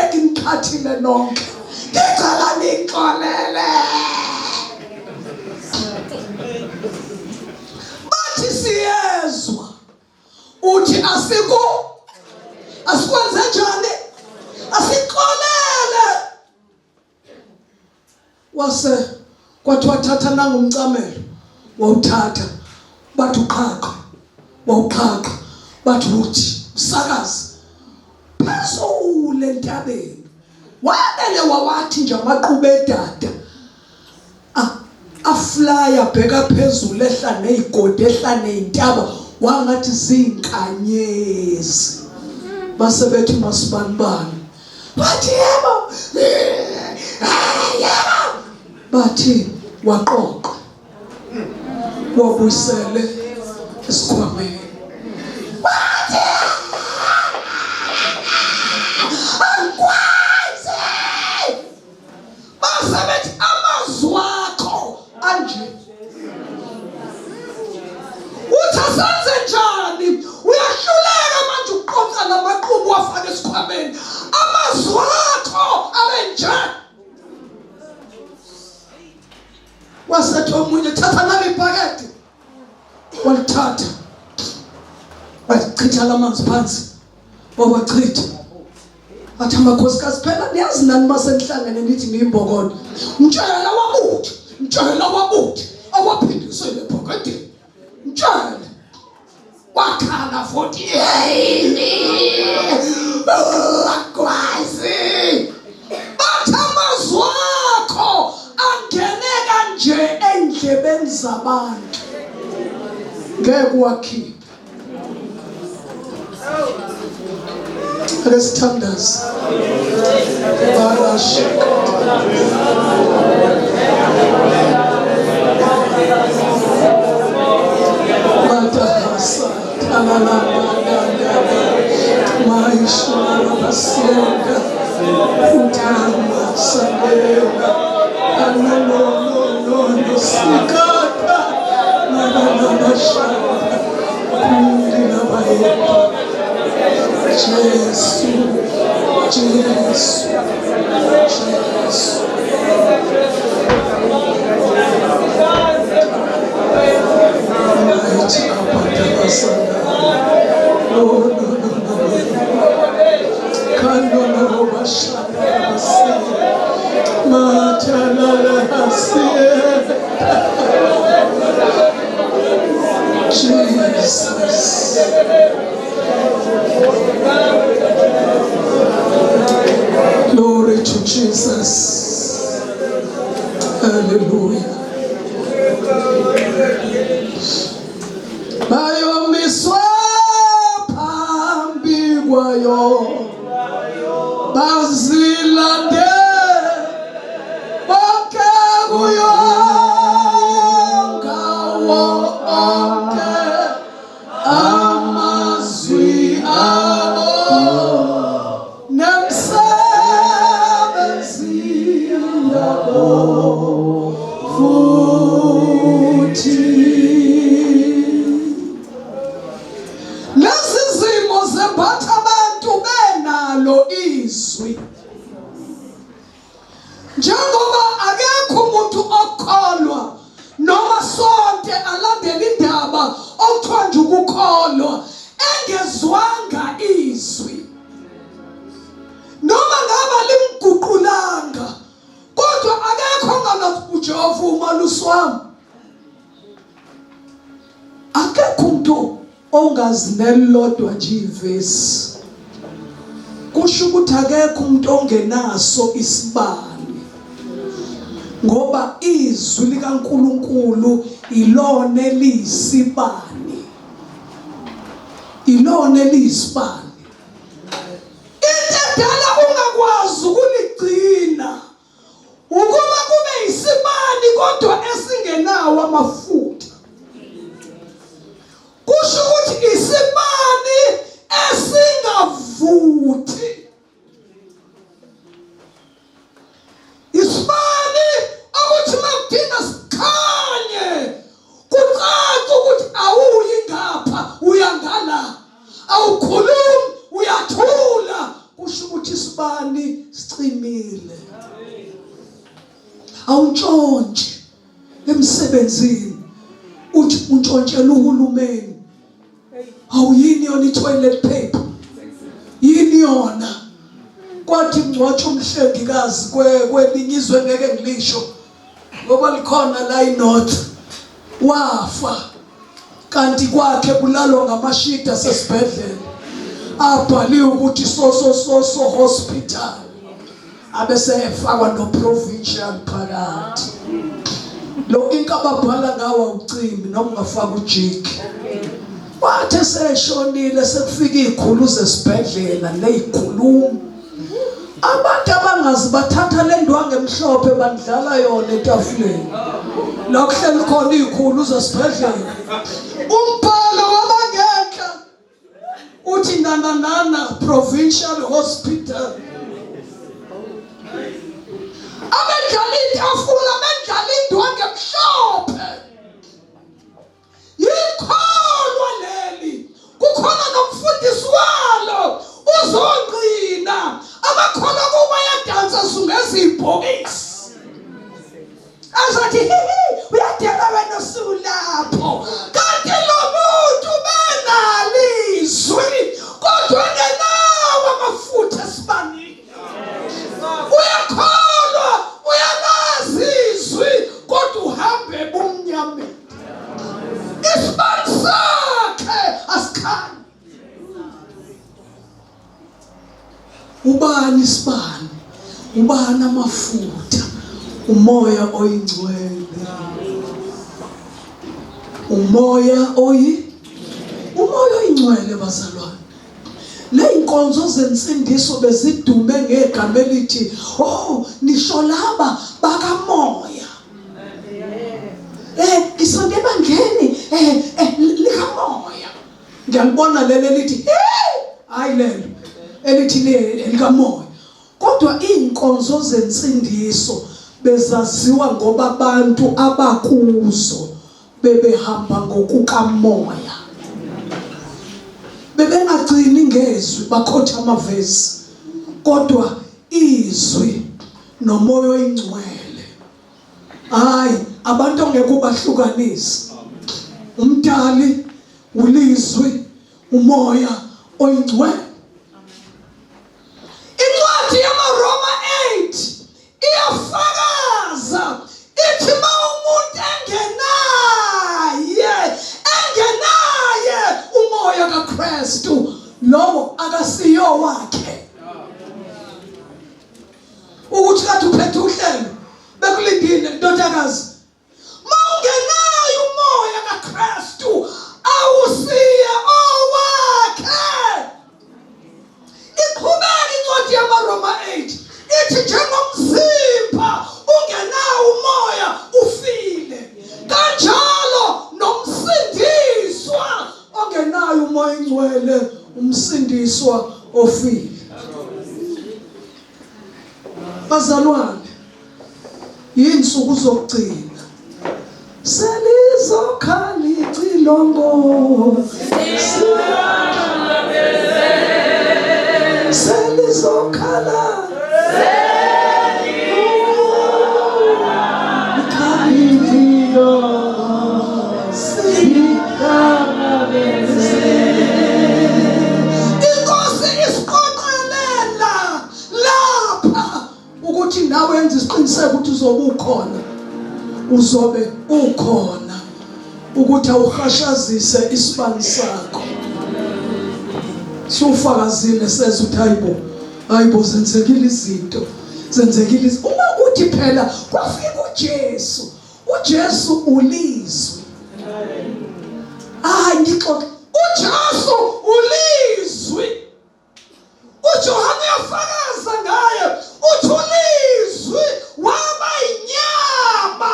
[SPEAKER 2] engimkhathile nonke. Ngicela nixolele. Bathi siyezwa uthi asikwenze njani, asixolele. Wase kwathi wathatha nangumcamelo, wawuthatha bathi uqhaqa, wawuqhaqa bathi uthi usakazi phezulu entabeni. Wabele wawathi nje amaqhubu edada aflya bheka phezulu, ehla nezigodi, ehla nezintaba, wangathi zinkanyezi. Base bethi masibanibani. Bathi yebo. Bathi waqoqa, wabuyisele esikhwameni. Uthasenze njani? Uyahluleka manje uqoqa lamaqhubu wafaka esikhwameni. Amazwi akho abe njani? Wasethi omunye thatha nali ibhakede. Walithatha. Wachitha lamanzi phansi. Wawachitha. Athi amakhosikazi phela niyazi nani masenihlangene nithi ngiyimbokodo. Mtshela wabuthi awaphindisele ebhakedeni. Mtshela wakhala futhi akwazi. Bathi amazwi akho angene kanje endlebeni zabantu, ngeke wakhipha. Resithandaze barasheka batahasa talalanda maishara basienda utama sanega ananono sikata nananabashara kundi nabayepa. Jesu Jesus. Glory to Jesus. Hallelujah. Bayomiswa phambi kwayo bazilande bonke kuyo ngawo onke amazwi abo nemsebenzi yabo futhi. Lezi zimo zembatha abantu benalo izwi. Njengoba akekho umuntu okholwa noma sonke alandela indaba okuthiwa nje ukukholwa engezwanga izwi. Noma ngaba limguqulanga kodwa akekho ngalazi uJehova umalusi wami. Akekho umuntu ongazi nelodwa nje ivesi. Kusho ukuthi akekho umuntu ongenaso isibani. Ngoba izwi likaNkulunkulu ilona eliyisibani. Ilona eliyisibani. Intedala ungakwazi ukuligcina ukuba kube isibani kodwa esingenawo amafutha. Kusho ukuthi isibani esingavuthi. Isibani ukuthi makudinga sikhanye kucace ukuthi awuyi ngapha uyangala, awukhulumi uyathula. Kusho ukuthi isibani sicimile. Awuntshontshe emsebenzini uthi untshontshelwe uhulumeni. Awuyini yona i-toilet paper, yini yona kwathi ngcwatsha umhlengikazi kwelinye izwe ngeke ngilisho ngoba likhona la iNorth wafa kanti kwakhe kulalwa ngamashida sesibhedlela abhaliwe ukuthi so hospital abese efakwa no provincial phakathi. Lo inkababhala ngawa ucimbi noma ungafaka ujiki. Wathe seshonile sekufika izikhulu zesibhedlela nezikhulumi. Abantu abangazi bathatha le ndwangu emhlophe bandlala yona etafuleni. La kuhleli khona izikhulu zesibhedlela. Umbhalo wabangeka uthi nana provincial hospital. Abendlala itafula, abendlala indwangu emhlophe. Yikholwa leli. Kukhona nomfundisi walo uzongqina. Abakholwa kuba yadansa sungeza ibhokisi. Azathi uyadela wena usulapho. Kanti lo muntu benalizwi kodwa ngenawo amafutha esibani. Uyakholwa, uyalazi izwi kodwa uhambe ebumnyameni. Isibani sakhe asikhanyi. Ubani isibani? Ubani amafutha? Umoya oyingcwele. Umoya oyingcwele bazalwane. Le inkonzo zensindiso bezidume ngegama elithi nisho laba bakamoya. Isonke ebandleni likamoya. Ngiyalibona lelo elithi hayi lelo elithi likamoya. Kodwa inkonzo zensindiso bezaziwa ngoba abantu abakuzo bebehamba ngokukamoya. Bebengagcini ngezwi bakhotha amavesi. kodwa izwi nomoya oyingcwele. Hayi, abantu ongeke ubahlukanise. Umdali, ulizwi, umoya oyingcwele. Incwadi yamaRoma 8 iyafakaza ithi ma umuntu engenaye umoya kaKristu, lowo akasiyo wakhe. Ukuthi kathi uphethe uhlelo bekulindile ndodakazi, mawungenayo umoya kaKristu awusiye owakhe. Iqhubeka incwadi yamaRoma 8 ithi njengomzimba ungenawo umoya ufile, kanjalo nomsindiswa ongenayo umoya ingcwele umsindiswa ofile. Bazalwane, yinsuku zokugcina selizokhala icilongo, selizokhala Inkosi isiqoqelela lapha ukuthi nawe wenza isiqiniseko ukuthi uzobe ukhona, uzobe ukhona, ukuthi awuhashazise isibani sakho. Sufakazile seza uthi hayibo zenzekile izinto, zenzekile izinto. Uma uthi phela kwafika uJesu ulizwi. Ngixoxa uJesu ulizwi. uJohane uyafakaza ngaye uthi ulizwi waba inyama,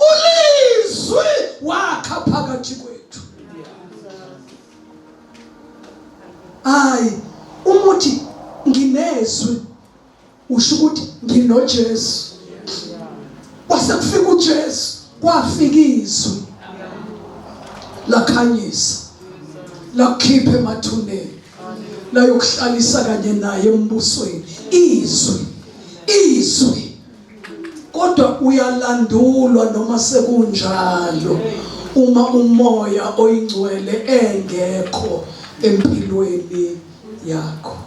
[SPEAKER 2] ulizwi wakha phakathi kwethu. Umuthi nginezwi usho ukuthi nginoJesu. Kwase kufika uJesu, kwafika izwi lakhanyisa, lakukhipha emathuneni, la yokuhlalisa kanye naye embusweni. Izwi kodwa uyalandulwa noma sekunjalo uma umoya oyingcwele engekho empilweni yakho,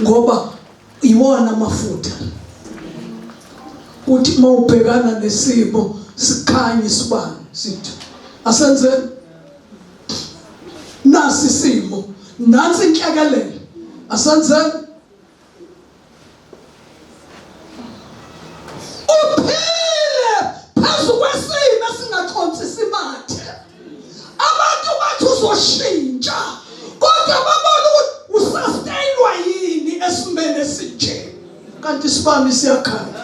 [SPEAKER 2] ngoba iwona amafutha uthi mawubhekana nesimo sikhanye isibani sithi asenze nasi isimo, nansi inhlekelele, asenze uphile phezu kwesimo esingaconsi simathe. Abantu bathi uzoshintsha, kodwa babona ukuthi usustainwa yini esimene esinje, kanti isibani siyakhanya.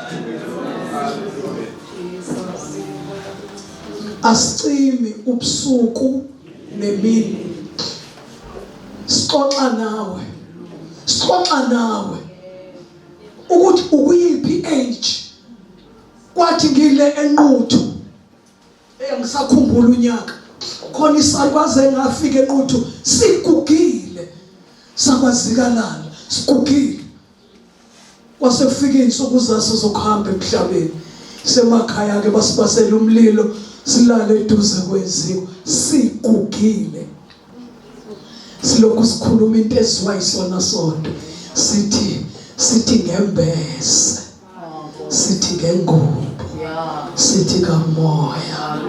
[SPEAKER 2] Asicimi ubusuku nemini sixoxa nawe ukuthi ukuyiphi age. Kwathi ngile enquthu ngisakhumbula unyaka khona isakwaze ngafika enquthu sigugile, sakwazikalala sigugile. Kwase kufika insuku zaso zokuhamba emhlabeni, semakhaya ke basibasela umlilo, silale eduze kweziko sigugile. Silokhu sikhuluma into eziwa isona sonto, sithi ngembese, sithi ngengubo, sithi kamoya,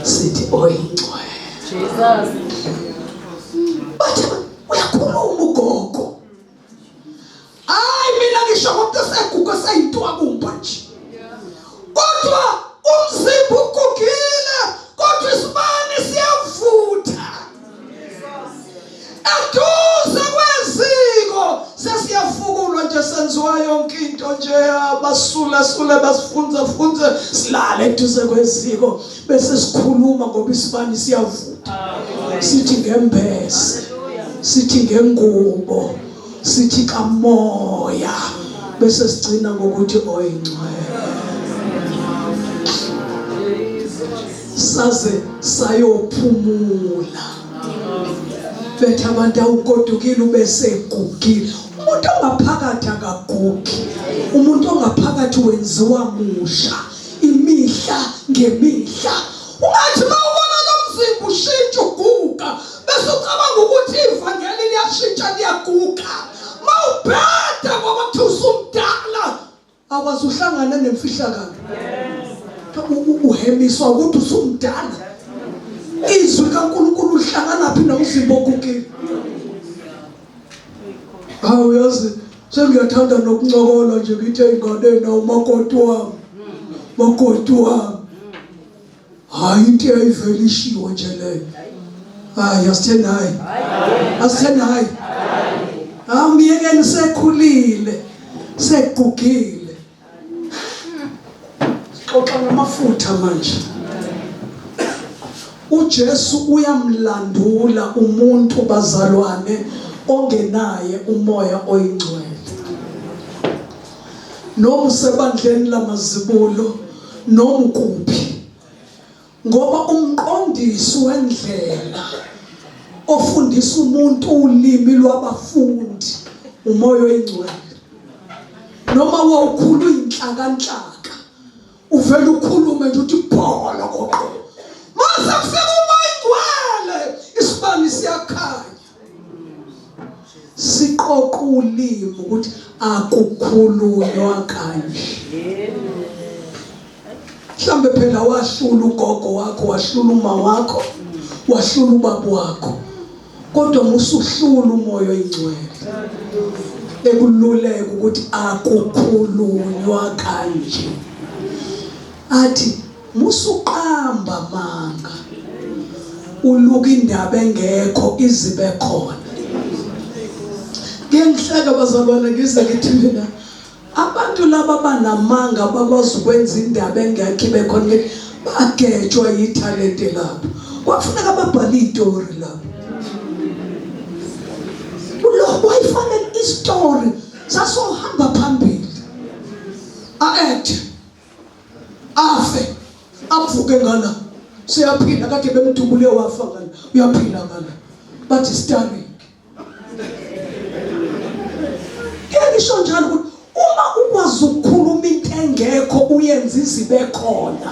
[SPEAKER 2] sithi oyingcwele. Jesus. Bathi uyakhuluma ugogo. Mina ngisho ukuthi segugu seyintwa kumba nje. Kodwa umzimba ugugile, kodwa isibani siyavutha. Eduze kweziko sesiyafukulwa nje, senziwa yonke into nje, basula basifunza silale eduze kweziko bese sikhuluma ngoba isibani siyavutha. Sithi ngembese, sithi ngengubo, sithi kamoya, bese sigcina ngokuthi oyingcwele. Saze sayophumula. Bethu abantu awugodukile ubese egugile. umuntu ongaphakathi akagugi, umuntu ongaphakathi wenziwa musha imihla ngemihla. Ungathi mawubona lo mzimba ushintsha uguga bese ucabanga ukuthi ivangeli liyashintsha liyaguga. Mawubheda ngoba kuthi usumdala akwazi uhlangana nemfihlakalo. Uhemiswa ukuthi usumdala. Izwi kaNkulunkulu uhlangana phi nomzimba ogugile? Hawu yazi sengiyathanda nokuncokola nje ngithi ey'nganeni umakoti wami, makoti wami. Hayi into eyayivele ishiwo nje leyo. Hayi asitheni hayi. Asitheni hayi. Miyekeni sekhulile, segugile. Xoxa ngamafutha manje. uJesu uyamlandula umuntu bazalwane ongenaye umoya oyingcwele. Noma usebandleni lamazibulo noma ukuphi, ngoba umqondisi wendlela ofundisa umuntu ulimi lwabafundi umoya oyingcwele. Noma wawukhuluma inhlakanhlaka uvela ukhulume nje uthi bhola goqo. Mase kufika umoya oyingcwele isibani siyakhanya. Siqoqa ulimi ukuthi akukhulunywa kanje. Mhlambe phela wahlula ugogo wakho, wahlula uma wakho, wahlula ubaba wakho, kodwa musuhlula umoya oyingcwele ekululeka ukuthi akukhulunywa kanje. Athi musuqamba manga uluka indaba engekho izibe khona. Ngihleka bazalwane ngize ngithi mina abantu laba banamanga bakwazi ukwenza indaba engekho ibe khona bagejwa yithalente labo. Kwafuneka babhale istory labo. Lo wayifanele istory sasohamba phambili. Act afe avuke ngala siyaphila kade bemdubule wafa ngala uyaphila ngala bathi starring. Ngisho njalo ukuthi uma ukwazi ukukhuluma into engekho uyenza izibe khona.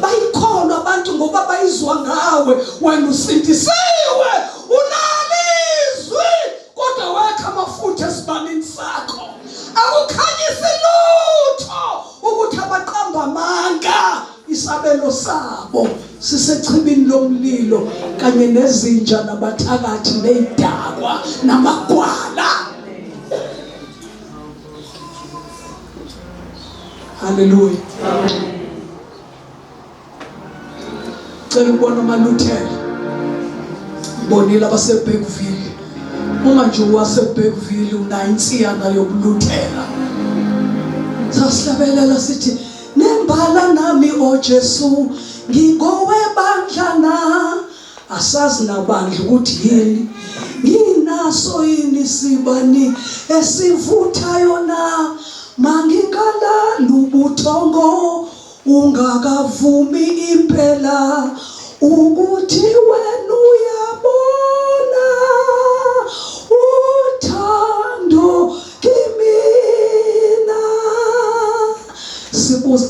[SPEAKER 2] Bayikholwa abantu ngoba bayizwa ngawe wena usindisiwe unalizwi kodwa wakha amafutha esibanini sakho. Akukhanyisi lutho ukuthi abaqamba amanga isabelo sabo sisechibini lomlilo kanye nezinja nabathakathi nezidakwa namagwala. Hallelujah. Cela ukubona uMaluthela. Bonile abaseBergville. Uma nje waseBergville una-insiyana yobuluthela. Sasihlabelela sithi nembala nami oJesu ngingowebandla na. Asazi nabandla ukuthi yini. Nginaso yini sibani esivuthayo na. Mangingala lubuthongo ungakavumi impela ukuthi wena uyabona uthando kimina.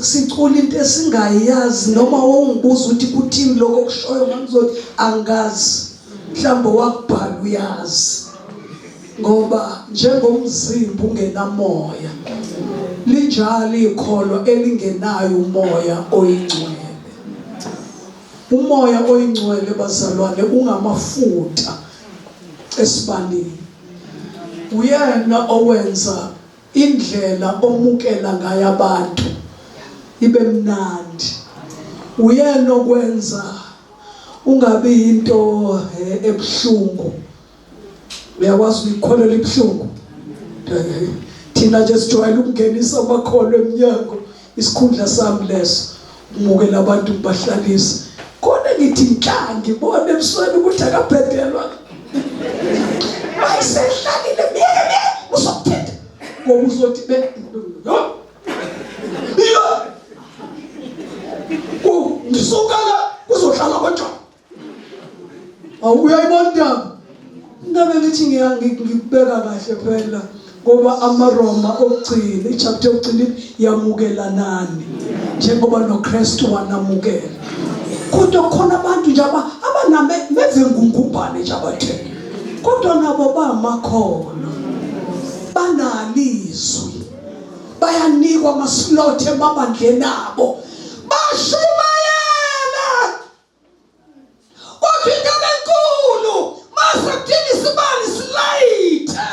[SPEAKER 2] Sicula into esingayazi noma wongibuza ukuthi kuthini lokho kushoyo ngizothi angazi. Mhlawumbe wakubhala uyazi. Ngoba njengomzimba ungenamoya linjalo ikholo elingenayo umoya oyingcwele. Umoya oyingcwele bazalwane ungamafutha esibanini. Uyena owenza indlela omukela ngayo abantu ibe mnandi. Uyena okwenza ungabi into ebuhlungu. Uyakwazi ukukholela ibuhlungu. Thina nje sijwayele ukungenisa amakholo eminyango isikhundla sami leso umukela abantu bahlalisa. Khona ngithi nhla ngibone ebusweni ukuthi akaphedelwa. Ayisehlalile miyeke uzokuthetha. Ngoba uzothi ngisukala kuzohlala kanjani? Awuyayibona indaba. Ngabe ngithi ngikubeka kahle phela. ngoba amaRoma ogcina ichapter ogcina yamukelanani njengoba noKristu wanamukela. Kodwa khona abantu nje abanameve ngungubhane nje abathe. Kodwa nabo bamakhono. Banalizwi. Bayanikwa amaslot emabandleni abo. Bashumayela. Kodwa indaba enkulu mase kudinga isibani silayithe.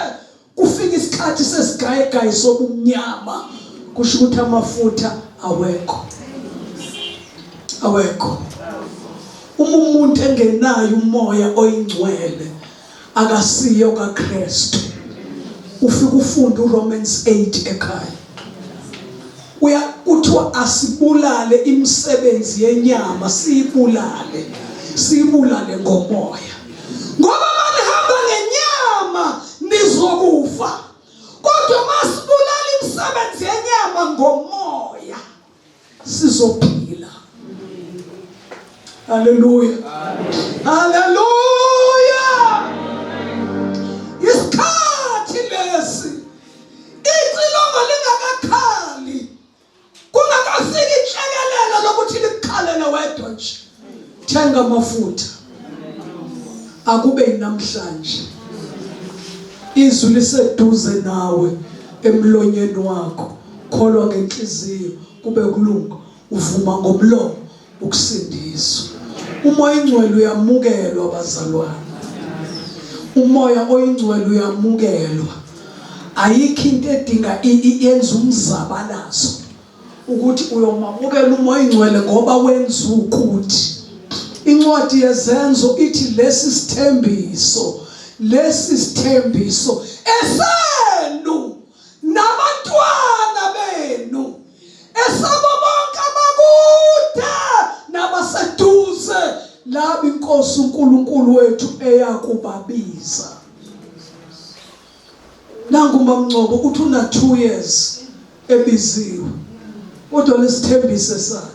[SPEAKER 2] Kufika isikhathi sesigayigayi sobumnyama kusho ukuthi amafutha awekho. Umuntu engenayo umoya oyingcwele akasiyo kaKristu. Ufika ufunda uRomans 8 ekhaya. Kuthiwa asibulale imisebenzi yenyama, siyibulale ngomoya. Ngoba manihamba ngenyama nizokufa. Kodwa masibulala imisebenzi yenyama ngomoya sizophila. Hallelujah. Hallelujah. Isikhathi lesi icilongo lingakakhali. Kungakafiki inhlekelelo lokuthi likukhalele wedwa nje. Thenga amafutha. Akube namhlanje. Izwi liseduze nawe emlonyeni wakho. Kholwa ngenhliziyo kube kulunga. Uvuma ngomlomo ukusindiswa. Umoya oyingcwele uyamukelwa bazalwane. Umoya oyingcwele uyamukelwa. Ayikho into edinga yenza umzabalazo ukuthi uyomamukela umoya oyingcwele ngoba wenza ukuthi. Incwadi yezenzo ithi lesi sithembiso esenu nabantwana benu esabo bonke abakude nabaseduze laba inkosi uNkulunkulu wethu eyakubabiza. Nangu uMamncoko uthi una 2 years ebiziwe. Kodwa lesithembiso sakhe.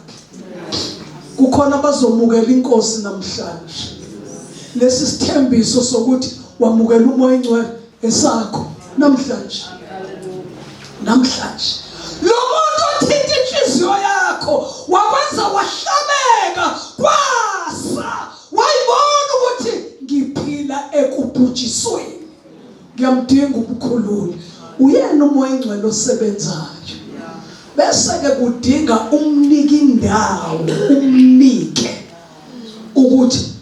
[SPEAKER 2] Kukhona abazomukela inkosi namhlanje. Lesi sithembiso sokuthi wamukela umoya oyingcwele esakho namhlanje. Lo muntu othinta inhliziyo yakho wakwenza wahlabeka kwasa. Wayibona ukuthi ngiphila ekubhujisweni. Ngiyamdinga ukukhulula. Uyena umoya oyingcwele osebenzayo. Bese ke kudinga umniki indawo, umnike ukuthi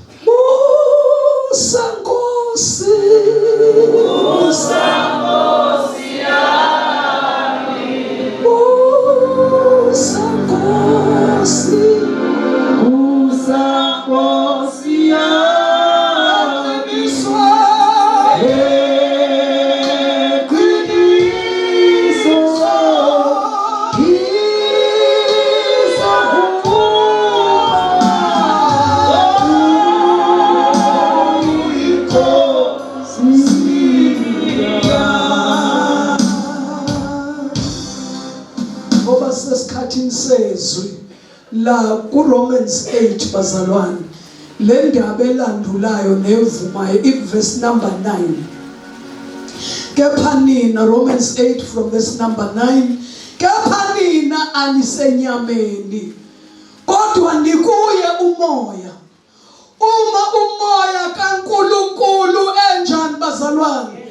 [SPEAKER 2] Nkosi la kuRomans 8 bazalwane le ndaba elandulayo nevumayo iverse number 9. Kepha nina Romans 8 from verse number 9, kepha nina anisenyameni kodwa nikuye umoya. Uma umoya kaNkulunkulu enjani bazalwane?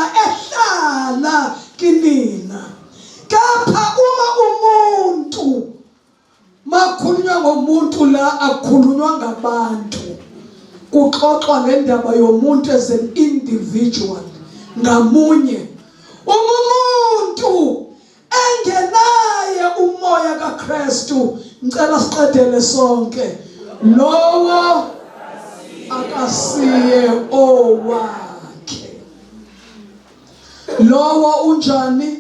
[SPEAKER 2] Ehlala kinina. Kepha uma umuntu makhulunywa ngomuntu la akhulunywa ngabantu. Kuxoxwa ngendaba yomuntu as an individual ngamunye. Umuntu engenaye umoya kaKristu ngicela siqedele sonke. Lowo akasiye owakhe. Lowo unjani?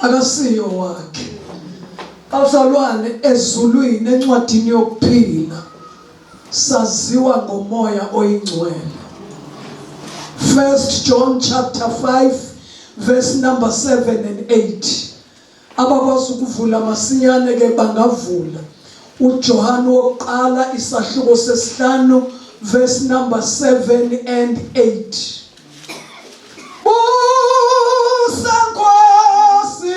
[SPEAKER 2] Akasiyo wakhe. Bazalwane ezulwini encwadini yokuphila saziwa ngomoya oyingcwele. 1 John chapter 5 verse number 7 and 8. Abakwazi ukuvula masinyane ke bangavula. uJohane wokuqala isahluko sesihlanu verse number 7 and 8. Busa Nkosi,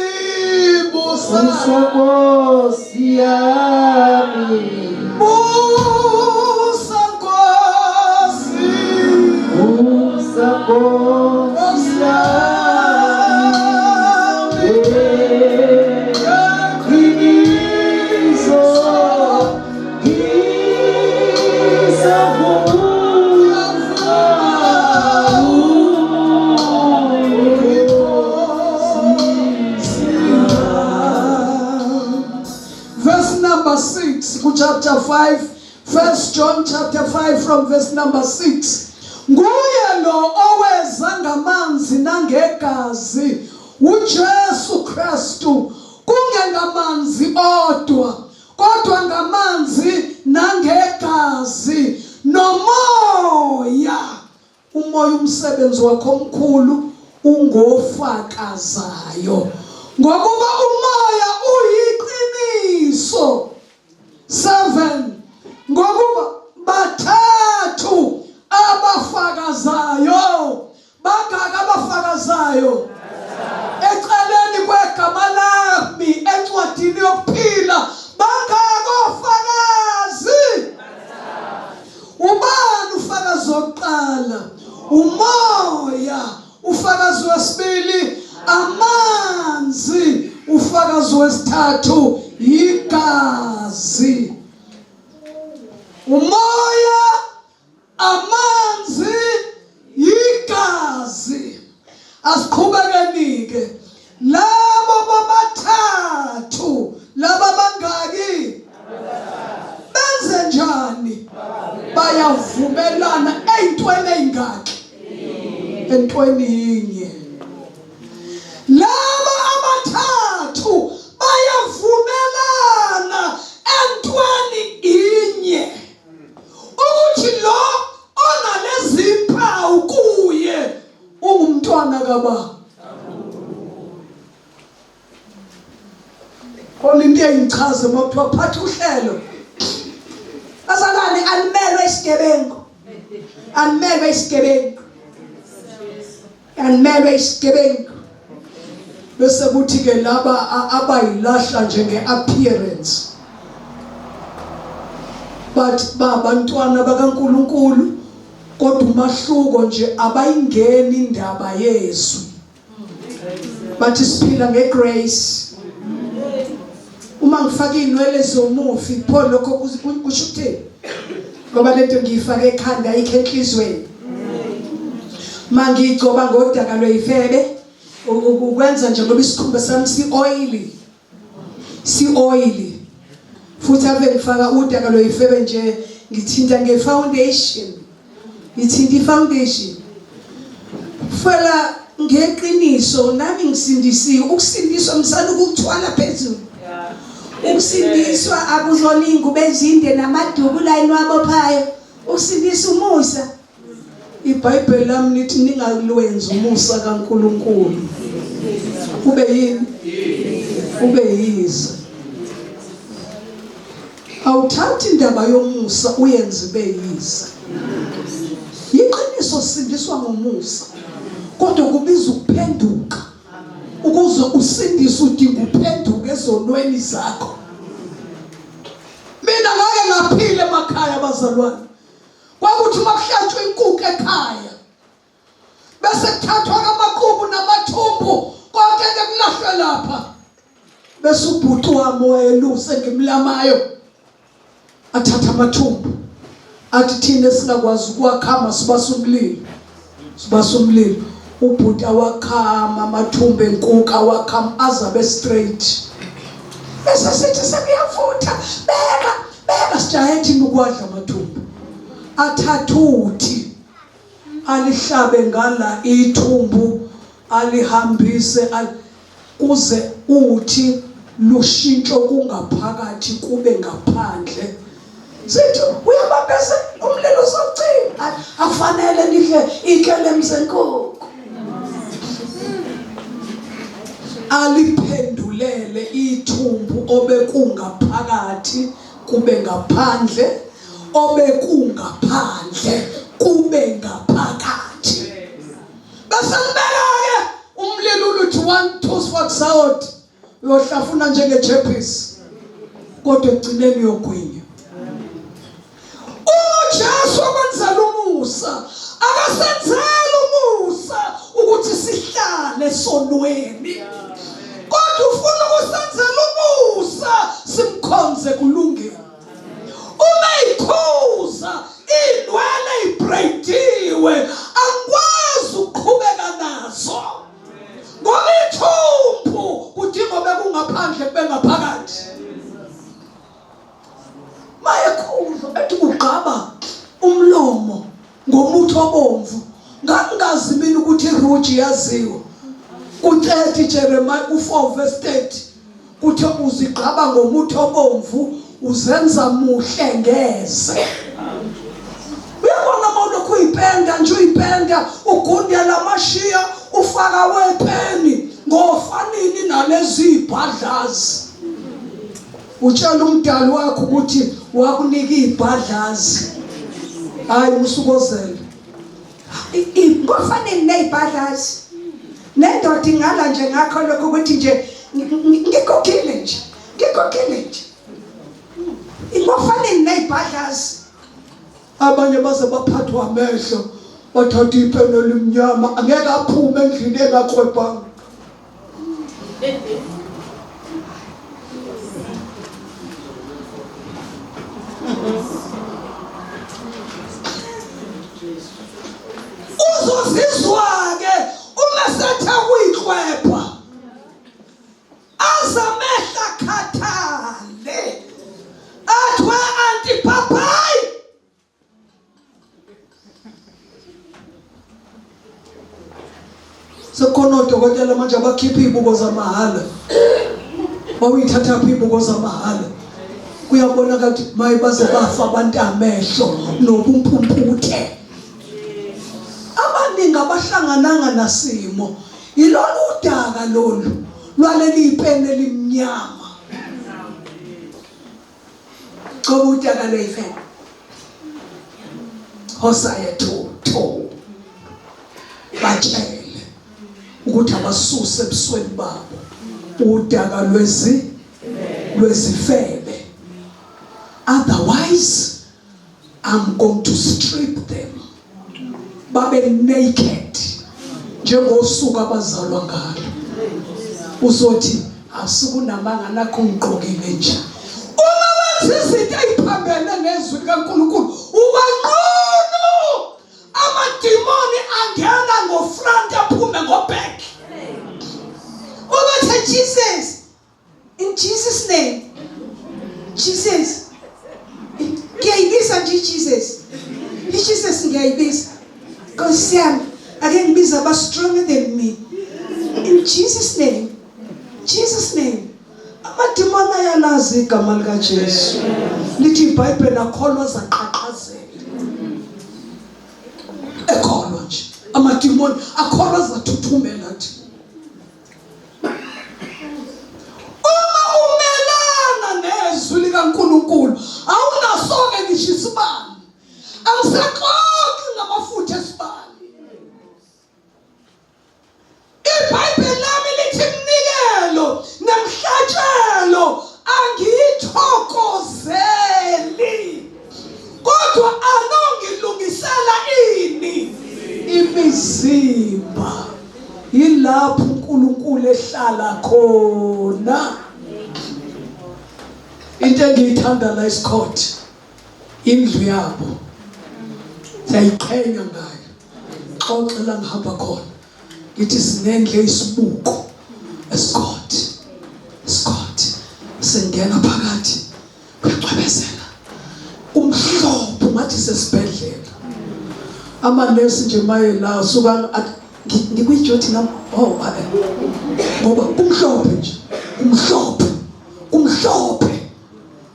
[SPEAKER 2] busa
[SPEAKER 1] Nkosi yami,
[SPEAKER 2] busa Nkosi,
[SPEAKER 1] busa Nkosi yami, Kristo,
[SPEAKER 2] verse number 6, chapter 5, 1 John chapter 5 from verse number 6. Nguye lo oweza ngamanzi nangegazi, uJesu Kristu, kungengamanzi odwa, kodwa ngamanzi nangegazi nomoya. Umoya umsebenzi wakho omkhulu ungofakazayo, ngokuba umoya uyiqiniso. 7, ngokuba bathathu abafakazayo. Bangaka abafakazayo eceleni kwegama lami encwadini yokuphila? Bangaka ofakazi? Ubani ufakazi wokuqala? Umoya. Ufakazi wesibili amanzi. Ufakazi wesithathu igazi. Umoya, amanzi, igazi. Asiqhubekeni-ke. Labo bobathathu, laba bangaki? Benze njani? Bayavumelana ey'ntweni ey'ngaki? Entweni yinye. Laba abathathu bayavumelana entweni inye, ukuthi lo onalezi mpawu kuye ungumntwana kaBaba. Khona into engichaze mawuthiwa phatha uhlelo. Bazalwane, animelwe isigebengu. Animelwe isigebengu. Animelwe isigebengu. Bese kuthi ke laba abayilahla njenge-appearance, but babantwana bakaNkulunkulu, kodwa umahluko nje abayingeni indaba yesu. Bathi siphila ngegrace. Uma ngifaka inwele zomufi pho lokho kusho ukuthini? Ngoba lento ngiyifake ekhanda ayikho enhlizweni. Mangigcoba ngodaka lweyifebe ukwenza nje ngoba isikhumba sami si-oily. Futhi ave ngifaka udaka lweyifebe nje ngithinta nge-foundation. Ngithinta i-foundation. Fela ngeqiniso nami ngisindisiwe. Ukusindiswa msana ukuthwala phezulu. Ukusindiswa akuzona ingubo ezinde namaduku la enwabophayo. Ukusindisa umusa. IBhayibheli lami lithi ningalwenza umusa kaNkulunkulu ube yini? Ube yize. Awuthathi indaba yomusa uyenze ube yize. Iqiniso sindiswa ngomusa, kodwa kubiza ukuphenduka. Ukuze usindiswe udinga uphenduke ezonweni zakho. Mina ngake ngaphila emakhaya abazalwane. Kwakuthi makuhlatshwe inkukhu ekhaya, bese kuthathwa amaqubu namathumbu konke kulahlwe lapha. Bese ubhuti wami wayeluse ngimlamayo athatha amathumbu, athi thina singakwazi ukuwakhama sibasa umlilo. Ubhuti awakhama amathumbu enkukhu awakhama azabe straight. Bese sithi sekuyavutha, beka sijahethi ukwadla amathumbu. Athathuthi alihlabe ngala ithumbu alihambise kuze uthi lushintsho kungaphakathi kube ngaphandle. Sithi uyabambeza umlilo sokucima, afanele nidle ikele msenkukhu. Aliphendulele ithumbu obekungaphakathi kube ngaphandle, obekungaphandle kube ngaphakathi. Bese libeka-ke umlilo uluthi 1 2 sifak sawot uyohlafuna njengejepisi kodwa ekugcineni yogwinya. uJesu okwenzela umusa akasenzela umusa ukuthi sihlale sonweni, kodwa ufuna ukusenzela umusa simkhonze kulungile. Uma ikhuza indwele ibraydiwe angikwazi ukuqhubeka nazo ngoba ithumbu kudinga bekungaphandle kube ngaphakathi. Mayekhuza ethi kugqaba umlomo ngomuthi obomvu, ngangazi mina ukuthi iruji yaziwa. Ku-30 Jeremiah ku-4 verse 30 kuthi uzigqaba ngomuthi obomvu uzenza muhle ngeze. Uyabona mawulokhu uyipenda nje uyipenda ugundya lamashiya ufaka wepeni ngofanini nalezi ibhadlazi. Utshela umdali wakho ukuthi wakunika ibhadlazi hayi usukozela
[SPEAKER 3] ngofanele nezibhadlazi nendoda ingala nje ngakho lokho ukuthi nje ngikhokhile nje ngofanele nezibhadlazi.
[SPEAKER 2] abanye baze baphathwa amehlo bathatha ipeni elimnyama angeke aphume endlini engakhwebhanga. Uzozizwa-ke uma sethe kuyihlwepha azamehla khathale athwe antipapayi. Sekhona odokotela manje abakhipha izibuko zamahala. Bawuyithatha phi izibuko zamahala? Kuyabonakala ukuthi maye baze bafa abantu amehlo nobumpumputhe. Abaningi abahlangananga nasimo yilolu udaka lolu lwaleli ipeni elimnyama. Ngoba udaka leyifeni Hosea 2:2 batshele ukuthi abasuse ebusweni babo udaka lwezifebe, otherwise I'm going to strip them. Babe naked njengosuku abazalwa ngalo. Uzothi asikunamanga nakho ngigqokile nje. Uma wenza izinto eziphambene nezwi likaNkulunkulu ubanqunu, amadimoni angena ngofront aphume ngoback.
[SPEAKER 3] Ubathe Jesus, in Jesus name, Jesus ngiyayibiza nje Jesus ngiyayibiza Nkosi yami ake ngibiza aba stronger than me in Jesus name. Amadimoni ayalazi igama likaJesu lithi iBhayibheli akholwa zaqhaqhazela. Ekholwa nje amadimoni akholwa zathuthumela nje. Uma umelana nezwi likaNkulunkulu awunasoke ngisho isibani, awusaxoxi ngamafutha esibani. iBhayibheli lami lithi mnikelo nemhlatshelo angiyithokozeli, kodwa anongilungisela ini imizimba. Yilapho uNkulunkulu ehlala khona. Into engiyithanda la eScott indlu yabo siyayiqhenya ngayo. Xoxela ngihamba khona ngithi sinendle isibuko eScott sengena phakathi kuyacwebezela umhlophe ngathi sesibhedlela. Amanesi nje maye la suka ngikwijothi ngam ngoba kumhlophe nje kumhlophe.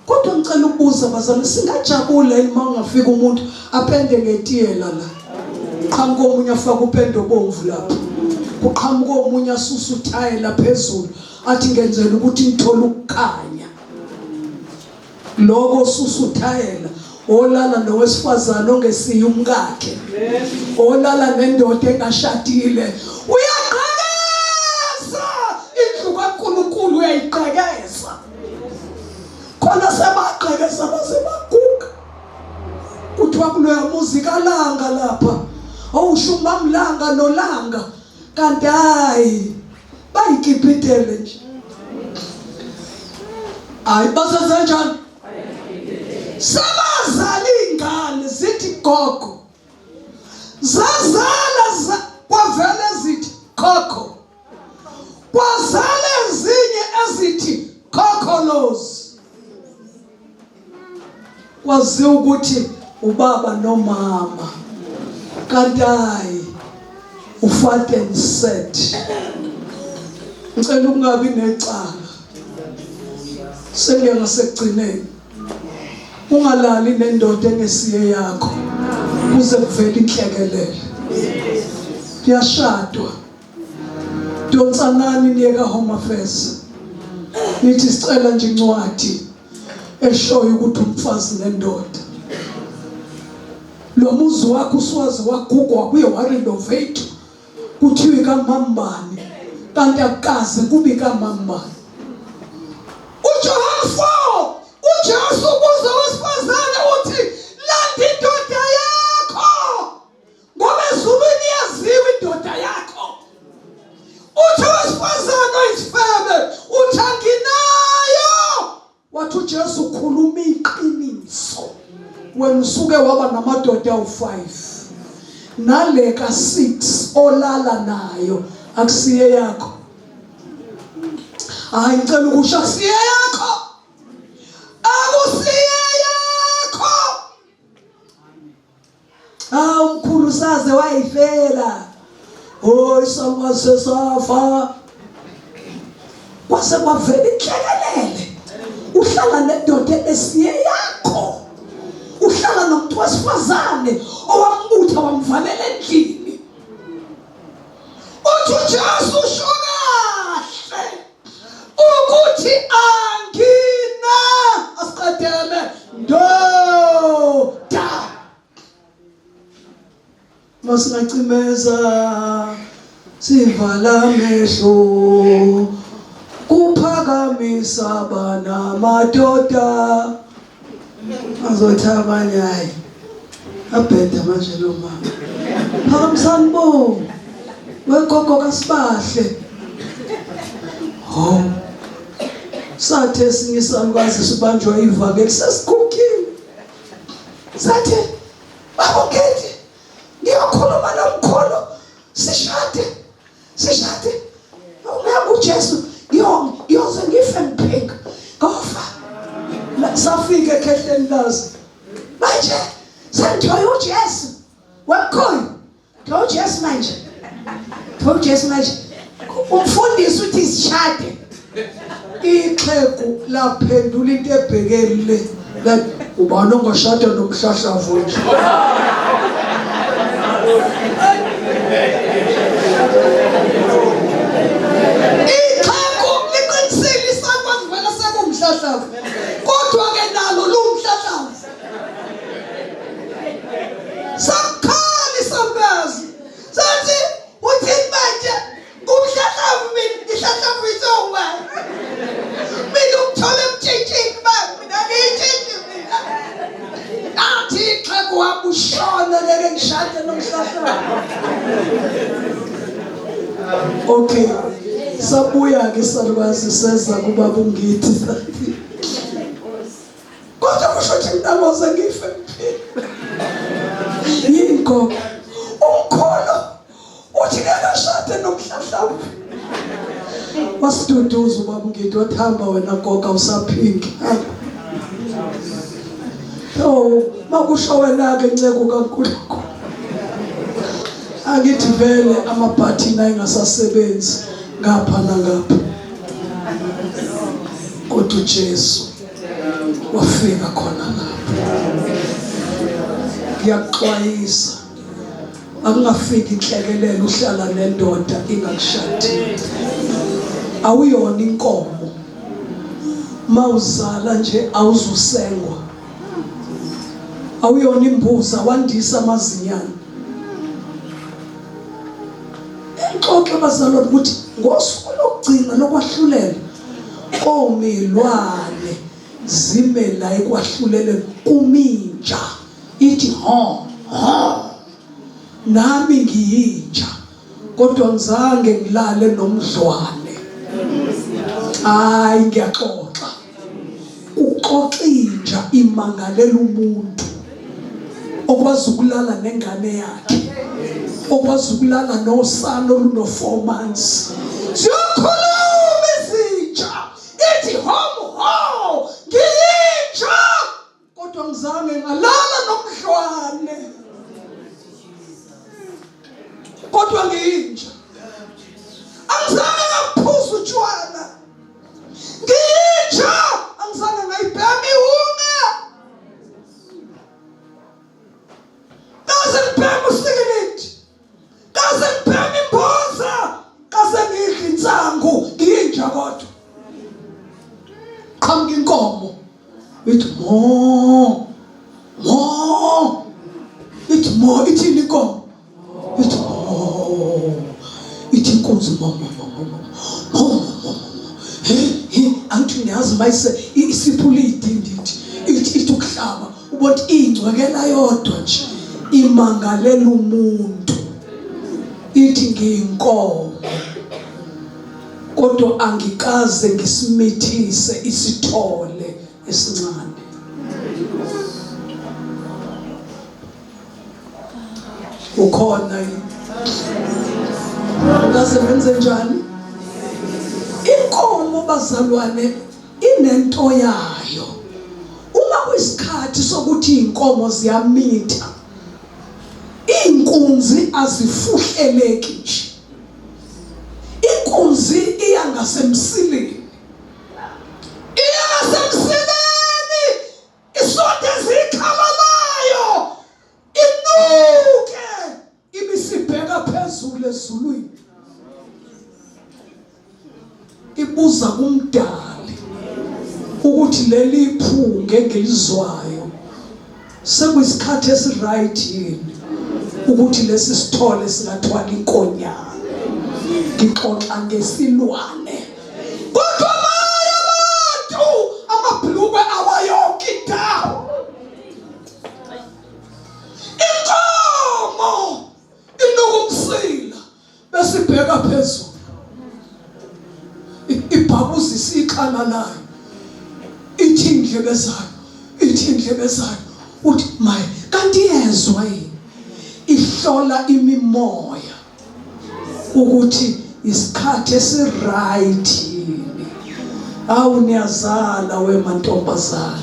[SPEAKER 3] Kodwa ngicela ukubuza bazalwane, singajabula yini uma ungafika umuntu apende ngetiyela la, qhamuka omunye afaka upendo obomvu lapha, kuqhamuka omunye asusa uthayela phezulu athi ngenzela ukuthi ngithole ukukhanya. Lokho susa uthayela olala nowesifazane ongesiyo umkakhe, olala nendoda engashadile. Uyaqhekeza indlu kaNkulunkulu, uyayiqhekeza. Khona sebaqhekeza base baguga. Kuthiwa kuloya muzika langa lapha, awushuma mlanga nolanga, kanti hayi bayikipitele nje. Hayi basenze njani? Sabazala ingane zithi gogo, zazala kwavele zithi khokho, kwazala ezinye ezithi khokholozi. Kwazi ukuthi ubaba nomama, kanti hayi ufate nset. Ngicela ukungabi necala, sengeke sekugcineni. Ungalali nendoda engesiye yakho kuze kuvele inhlekelele. Kuyashadwa, donsanani niyeka Home Affairs, nithi sicela nje incwadi eshoyo ukuthi umfazi nendoda. Lo muzi wakho uswazi wagugwa kuye warenovate, kuthiwe kaMambani, kanti akukaze kube kaMambani. uJohn 4, uJesu ubuza owesifazane uthi landa indoda yakho, ngoba ezulwini yaziwa indoda yakho. Uthi owesifazane oyisifebe uthi anginayo. Wathi uJesu khuluma iqiniso, wena usuke waba namadoda awu5, nale ka6 olala nayo akusiye yakho. Hayi ngicela ukusho akusiye yakho, akusiye yakho. Umkhulu saze wayifela, hoyi sakwase safa. Kwase kwavela inhlekelele. Uhlala nendoda esiye yakho, uhlala nomuntu wesifazane owambutha wamvalela endlini. Uthi uJesu usho kahle ukuthi angina asiqedele ndoda. Masingacimeza sivala amehlo, kuphakamisa bana madoda azothi abanye hayi abheda manje lo mama. Phakamisani bo wegogo kaSibahle. Sathe esinye isalukazi sibanjwa ivakeli sesikhukhile. Sathe babongethi ngiyakhuluma nomkholo sishade. Awunaku uJesu ngiyoze ngife ngiphinga ngofa. Safika ekhehleni lazi manje sengithola uJesu wakhona. uJesu manje umfundisi uthi sishade. Ixhegu laphendula into ebhekele la ubani ongashada nomhlahlavu nje. Ixhegu liqinisile isakwazi vele sekumhlahlavu, kodwa ke nalo lumhlahlavu sakhali sambazi sathi uthi manje kumhlahlavu ihlahlavu izongwa mina ukuthola emtshitshini bami mina ngiyitshitshi mina athi ixhegu wabushona leke ngishade nomhlahlavu. Okay, sabuya ke salukazi seza kubaba ungithi kodwa kusho ukuthi mntamoze ngife yingo umkholo uthi ngashade nomhlahlavu. Wasiduduza ubaba ungithi wathamba wena goga usaphinki. Makusho wena ke nceko kaNkulunkulu angithi vele amabhathini ayingasasebenzi ngapha nangapha, kodwa uJesu wafika khona lapho. Ngiyaxwayisa akungafiki inhlekelele uhlala nendoda ingakushadile. Awuyona inkomo, mawuzala nje awuzusengwa. awuyona imbuza wandisa amazinyana. Exoxe bazalwane ukuthi ngosuku lokugcina lokwahlulela komilwane zime la ekwahluleleni kuminja ithi ho nami ngiyinja kodwa ngizange ngilale nomdlwane. Hayi ngiyaxoxa uxoxinja imangalela umuntu okwazi ukulala nengane yakhe, okwazi ukulala nosana oluno 4 months. Siyokhuluma izinja ithi ho ngiyinja kodwa ngizange ngalala nomdlwane kodwa ngiyinja. Angizange ngaphuza utshwala ngiyinja, angizange ngayibhema ihunga, kaze ngibhema usigarethi, kaze ngibhema imboza, kaze ngidla insangu ngiyinja kodwa. Qhamuka inkomo ithi mo ithi mo, ithini inkomo ithi mo, ithi inkunzi mo. Angithi ngiyazi mayise isiphulidi ndithi ithi ukuhlaba ubona ingcwekela yodwa nje imangalela umuntu ithi ngiyinkomo kodwa angikaze ngisimithise isithole esincane. Ukhona yini? Ngaze wenze njani? Inkomo bazalwane inento yayo. Uma kuyisikhathi sokuthi inkomo ziyamitha, inkunzi azifuhleleki nje. Inkunzi iya ngasemsileni, isonde zikhala layo, inuke ibisibheka phezulu ezulwini, ibuza kumdali ukuthi leli iphunge engilizwayo sekuyisikhathi esiright yini ukuthi lesi sithole singathwala inkonyane. Ngixoxa ngesilwane kodwa abanye abantu amabhlukwe awayonke indawo. Inkomo inokumsila besibheka phezulu, ibhabuzisa ikhala layo, ithi indlebe zayo uthi maye kanti yezwa yini, ihlola imimoya ukuthi isikhathi esiright yini. Awu niyazala wemantombazana,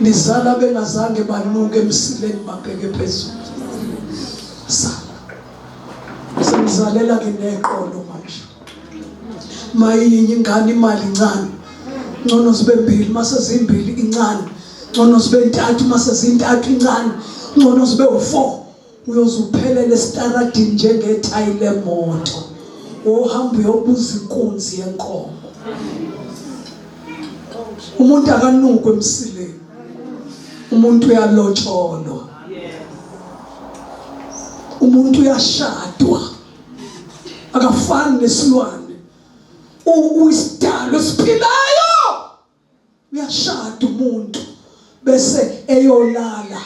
[SPEAKER 3] nizala bengazange banuke emsileni babheke phezulu. Sengizalela ngineqolo manje. Mayinye ingane imali incane, ngcono sibe 2 mase zimbili incane, ngcono sibe 3 mase zintathu incane, ngcono sibe 4 uyozuphelele estaradini njengethayi lemoto ohamba uyobuza inkunzi yenkomo. Umuntu akanuke emsileni, umuntu uyalotsholwa, umuntu uyashadwa, akafani nesilwane. Uyisidalo esiphilayo uyashada umuntu bese eyolala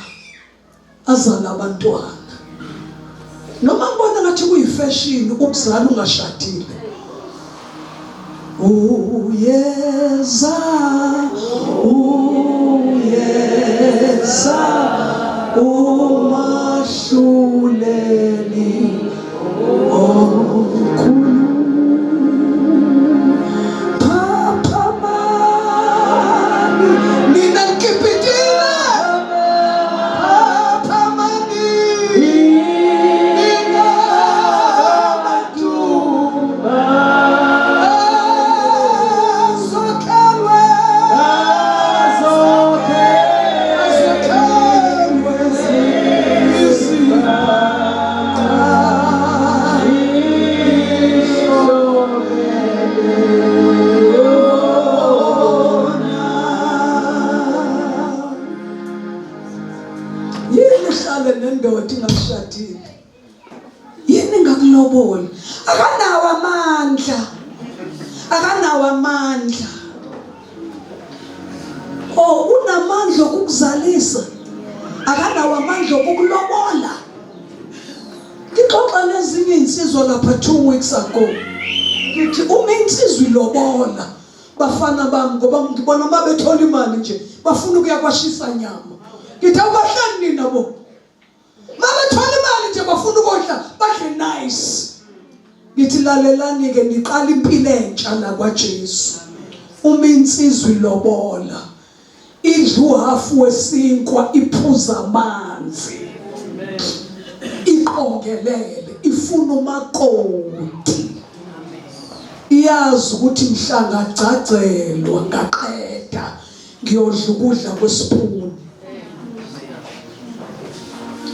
[SPEAKER 3] azala abantwana. Noma ngibona ngathi kuyifashion ukuzala ungashadile. Uyeza umahluleli omkhulu. angajabuli. Akanawo amandla. Oh, unamandla okukuzalisa. Akanawo amandla okukulobola. Ngixoxa nezinye insizwa lapha 2 weeks ago. Ngithi uma insizwa ilobola bafana bami ngoba ngibona mabethola imali nje bafuna ukuya kwashisa nyama. Ngithi awubahlani nina bo. Mabethola imali nje bafuna ukudla badle nice. Ngithi lalelani ke niqala impilo entsha la kwaJesu. Uma insizwa ilobola idlu hafu wesinkwa iphuza amanzi. Iqongelele ifuna umakoti. Iyazi ukuthi mhlanga gcagelwa ngaqeda ngiyodla ukudla kwesipuni.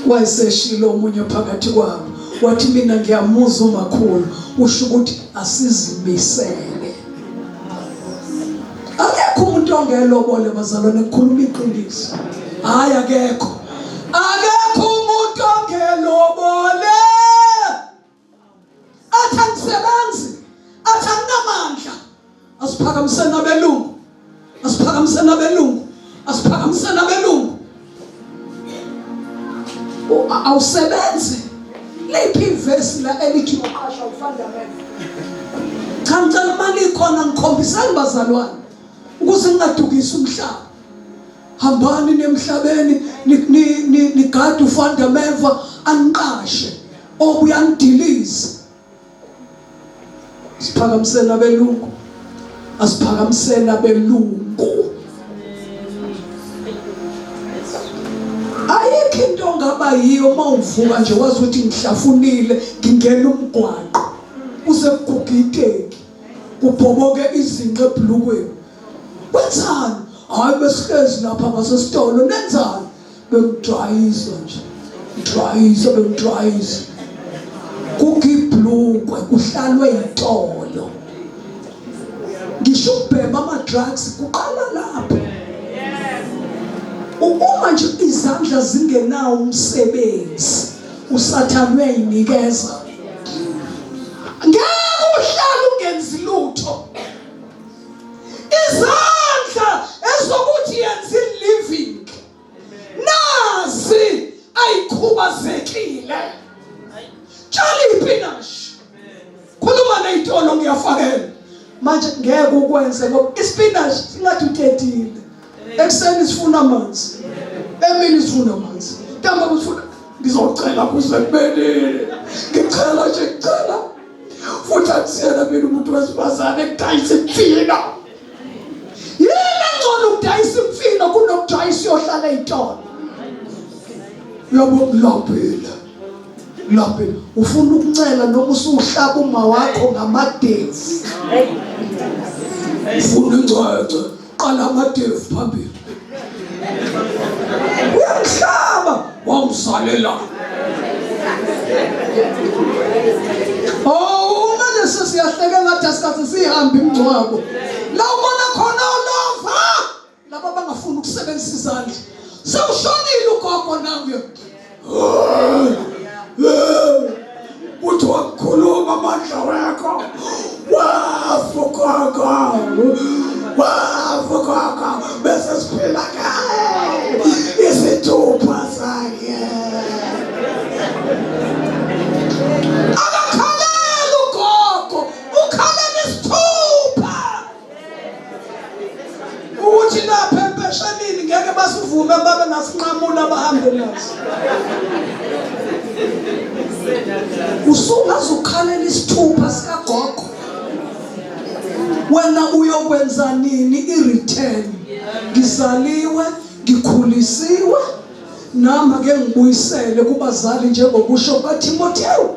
[SPEAKER 3] Wayeseshilo omunye phakathi kwabo wathi mina ngiyamuza umakhulu usho ukuthi asizimisele. Akekho umuntu ongelobole bazalwane ukukhuluma iqiniso. Hayi akekho umuntu ongelobole. Athangisebenzi athanginamandla. Asiphakamiseni abelungu. Awusebenzi. Lephi ivesi la elithi uqasha ufundament. Cha ngicela mali ikhona ngikhombisani bazalwane ukuze ngingadukisi umhlaba. Hambani nemhlabeni nigade ufundament aniqashe obuyandiliza. Asiphakamiseni abelungu. Ayikho into ongaba yiyo mawuvuka nje wazi ukuthi ngihlafunile ngingena umgwaqo uze kugugiteki kubhoboke izinqe ebhlukweni. Wenzani? Hayi besihlezi lapha ngasesitolo nenzani? Bengidrayisa nje. Bengidrayisa. Kugibhlukwe kuhlalwe itolo. Ngisho ubhema ama-drugs kuqala lapho. Uma nje izandla zingenawo umsebenzi usathane uyinikeza. Ngeke uhlale ungenzi lutho. Izandla ezokuthi yenza living nazi ayikhubazekile. Tshali ipinashi. Khuluma neyitolo ngiyafakela. Manje ngeke ukwenze ngoba ispinashi singathi uthethile. Ekseni sifuna amanzi. Emini sifuna amanzi. Ntamba kusifuna ngizocela kuze kubelele. Ngicela futhi akusiyena mina umuntu wesifazane ekudayisa imfino. Yini engcono ukudayisa imfino kunokudayisa yohlala eyitolo. Yabo lapha ufuna ukuncela noma usuhlaba uma wakho ngamadevu. Ufuna ingcwece qala amadevu phambili. Uyamhlaba wamsalela. Oh, manje sesiyahleka ngathi asikhathi sihambe imngcwabo. La ubona khona ulova. Laba bangafuni ukusebenzisa izandla. Sewushonile ugogo nawe. Uthi wakhuluma amandla wakho. Wafuka bese siphila kahle isithupha sakhe. Akakhalela ugogo, ukhalela isithupha. Uthi lapha empeshanini ngeke basivume babe nasinqamula abahambe naso. Usungaze ukhalela isithupha sikagogo. Wena uyokwenza nini i-return? Ngizaliwe, ngikhulisiwe, nami ake ngibuyisele kubazali njengokusho kaTimotheyu.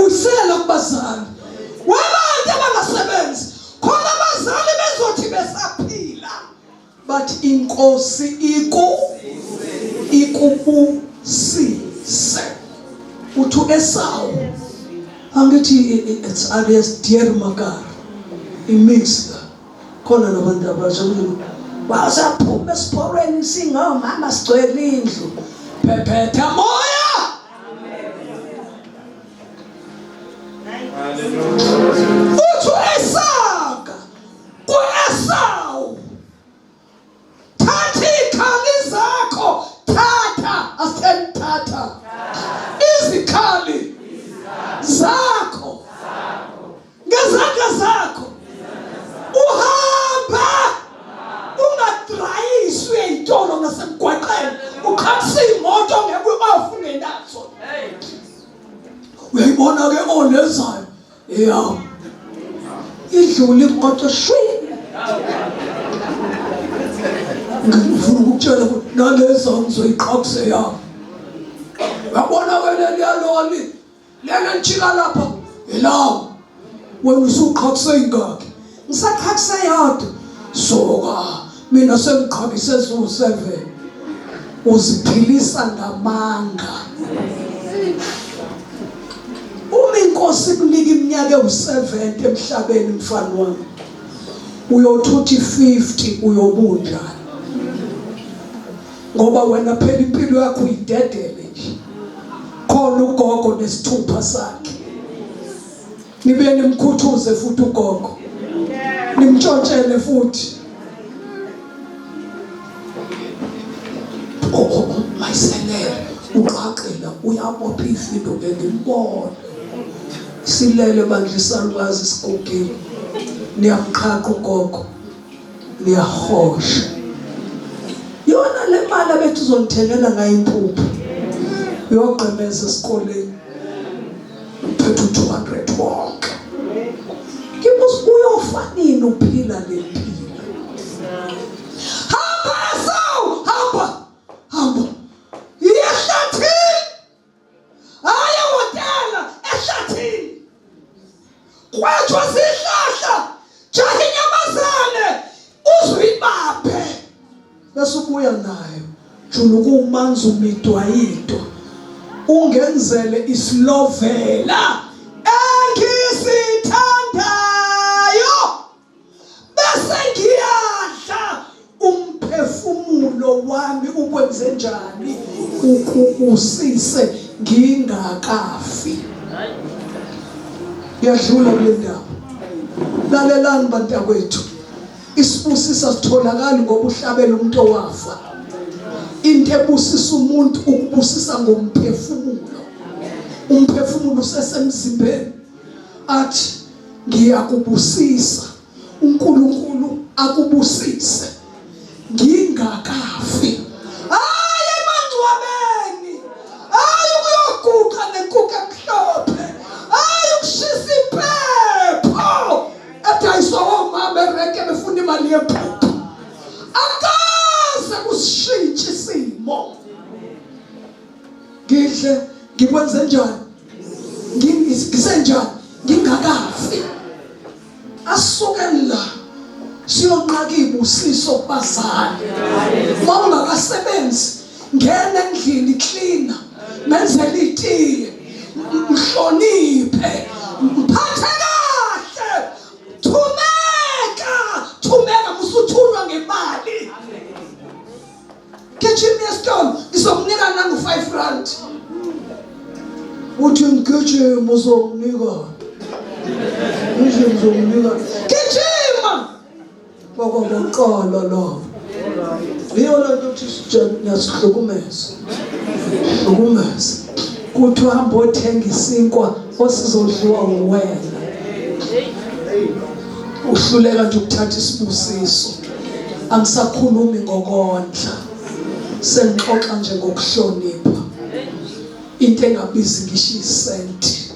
[SPEAKER 3] Uyisela kubazali. Wabantu abangasebenzi, khona abazali bezothi besaphila. Bathi inkosi ikubusise. Uthu Esau. Angithi it's alias dear Makar. Imixla khona nabantu abajabule basaphuma esiporweni singomama sigcwele indlu phephetha moya.
[SPEAKER 2] nasemgwaqeni ukhangisa imoto ongeke off ngenazo uyayibona ke olezayo yeah idlule imoto shwi ngifuna ukutshela ukuthi naleza ngizoyiqhaqise yami yabona wena liyaloli lena njika lapha elawo wena usuqhaqise ingakho ngisaqhaqise yodwa soka mina sengiqhaqise zo7 uziphilisa ngamanga uma inkosi kunika iminyaka ewu70 emhlabeni mfana wami uyothuthi 50 uyobunjani ngoba wena phela impilo yakho uyidedele nje khona ugogo nesithupha sakhe nibe nimkhuthuze futhi ugogo nimtshotshele futhi mayiselele uqaqela uyabopha ifindo ngelimbona silele bandlisalukazi isigogile niyamqhaqa ugogo niyahosha yona le mali bethu uzonithengela ngayo impuphu uyogqemeza esikoleni uphethe 200 wonke ngibuza uyofanini uphila lempilo hamba yehlathini aya wotela ehlathini kwetshwa sihlahla jaha inyamazane uzuyibaphe bese ubuya nayo julu kumanzi umidwayidwa ungenzele islovela engisithandayo bese ngiyadla umphefumulo wami ukwenze njani ukusise ngingakafi yadlula kule ndaba lalelani bantakwethu isibusisa sitholakala ngoba uhlabela umuntu owafa into ebusisa umuntu ukubusisa ngomphefumulo umphefumulo usesemzimbeni athi ngiyakubusisa uNkulunkulu akubusise ngingakafi aye mangcwabeni aye ukuyoguqa nenkuku emhlophe aye ukushisa impepho etayiswa omama ereke befuna imali yempuphu akaze kushintshe isimo ngidle ngikwenze njani ngisenjani ngingakafi asuke la siyonqaka ibusiso kubazali uma ungakasebenzi ngena endlini cleaner menzele itiye mhloniphe mphathe kahle thumeka musuthulwa ngemali gijima esitolo ngizomnika nangu 5 rand uthi ngigijima uzomnika gijima bokoqolo lo iyo lento uthi siyasihlukumeza kuthi uhamba othenga isinkwa osizodliwa uwena uhluleka nje ukuthatha isibusiso angisakhulumi ngokondla sengixoxa nje ngokuhlonipha into engabizi ngisho isenti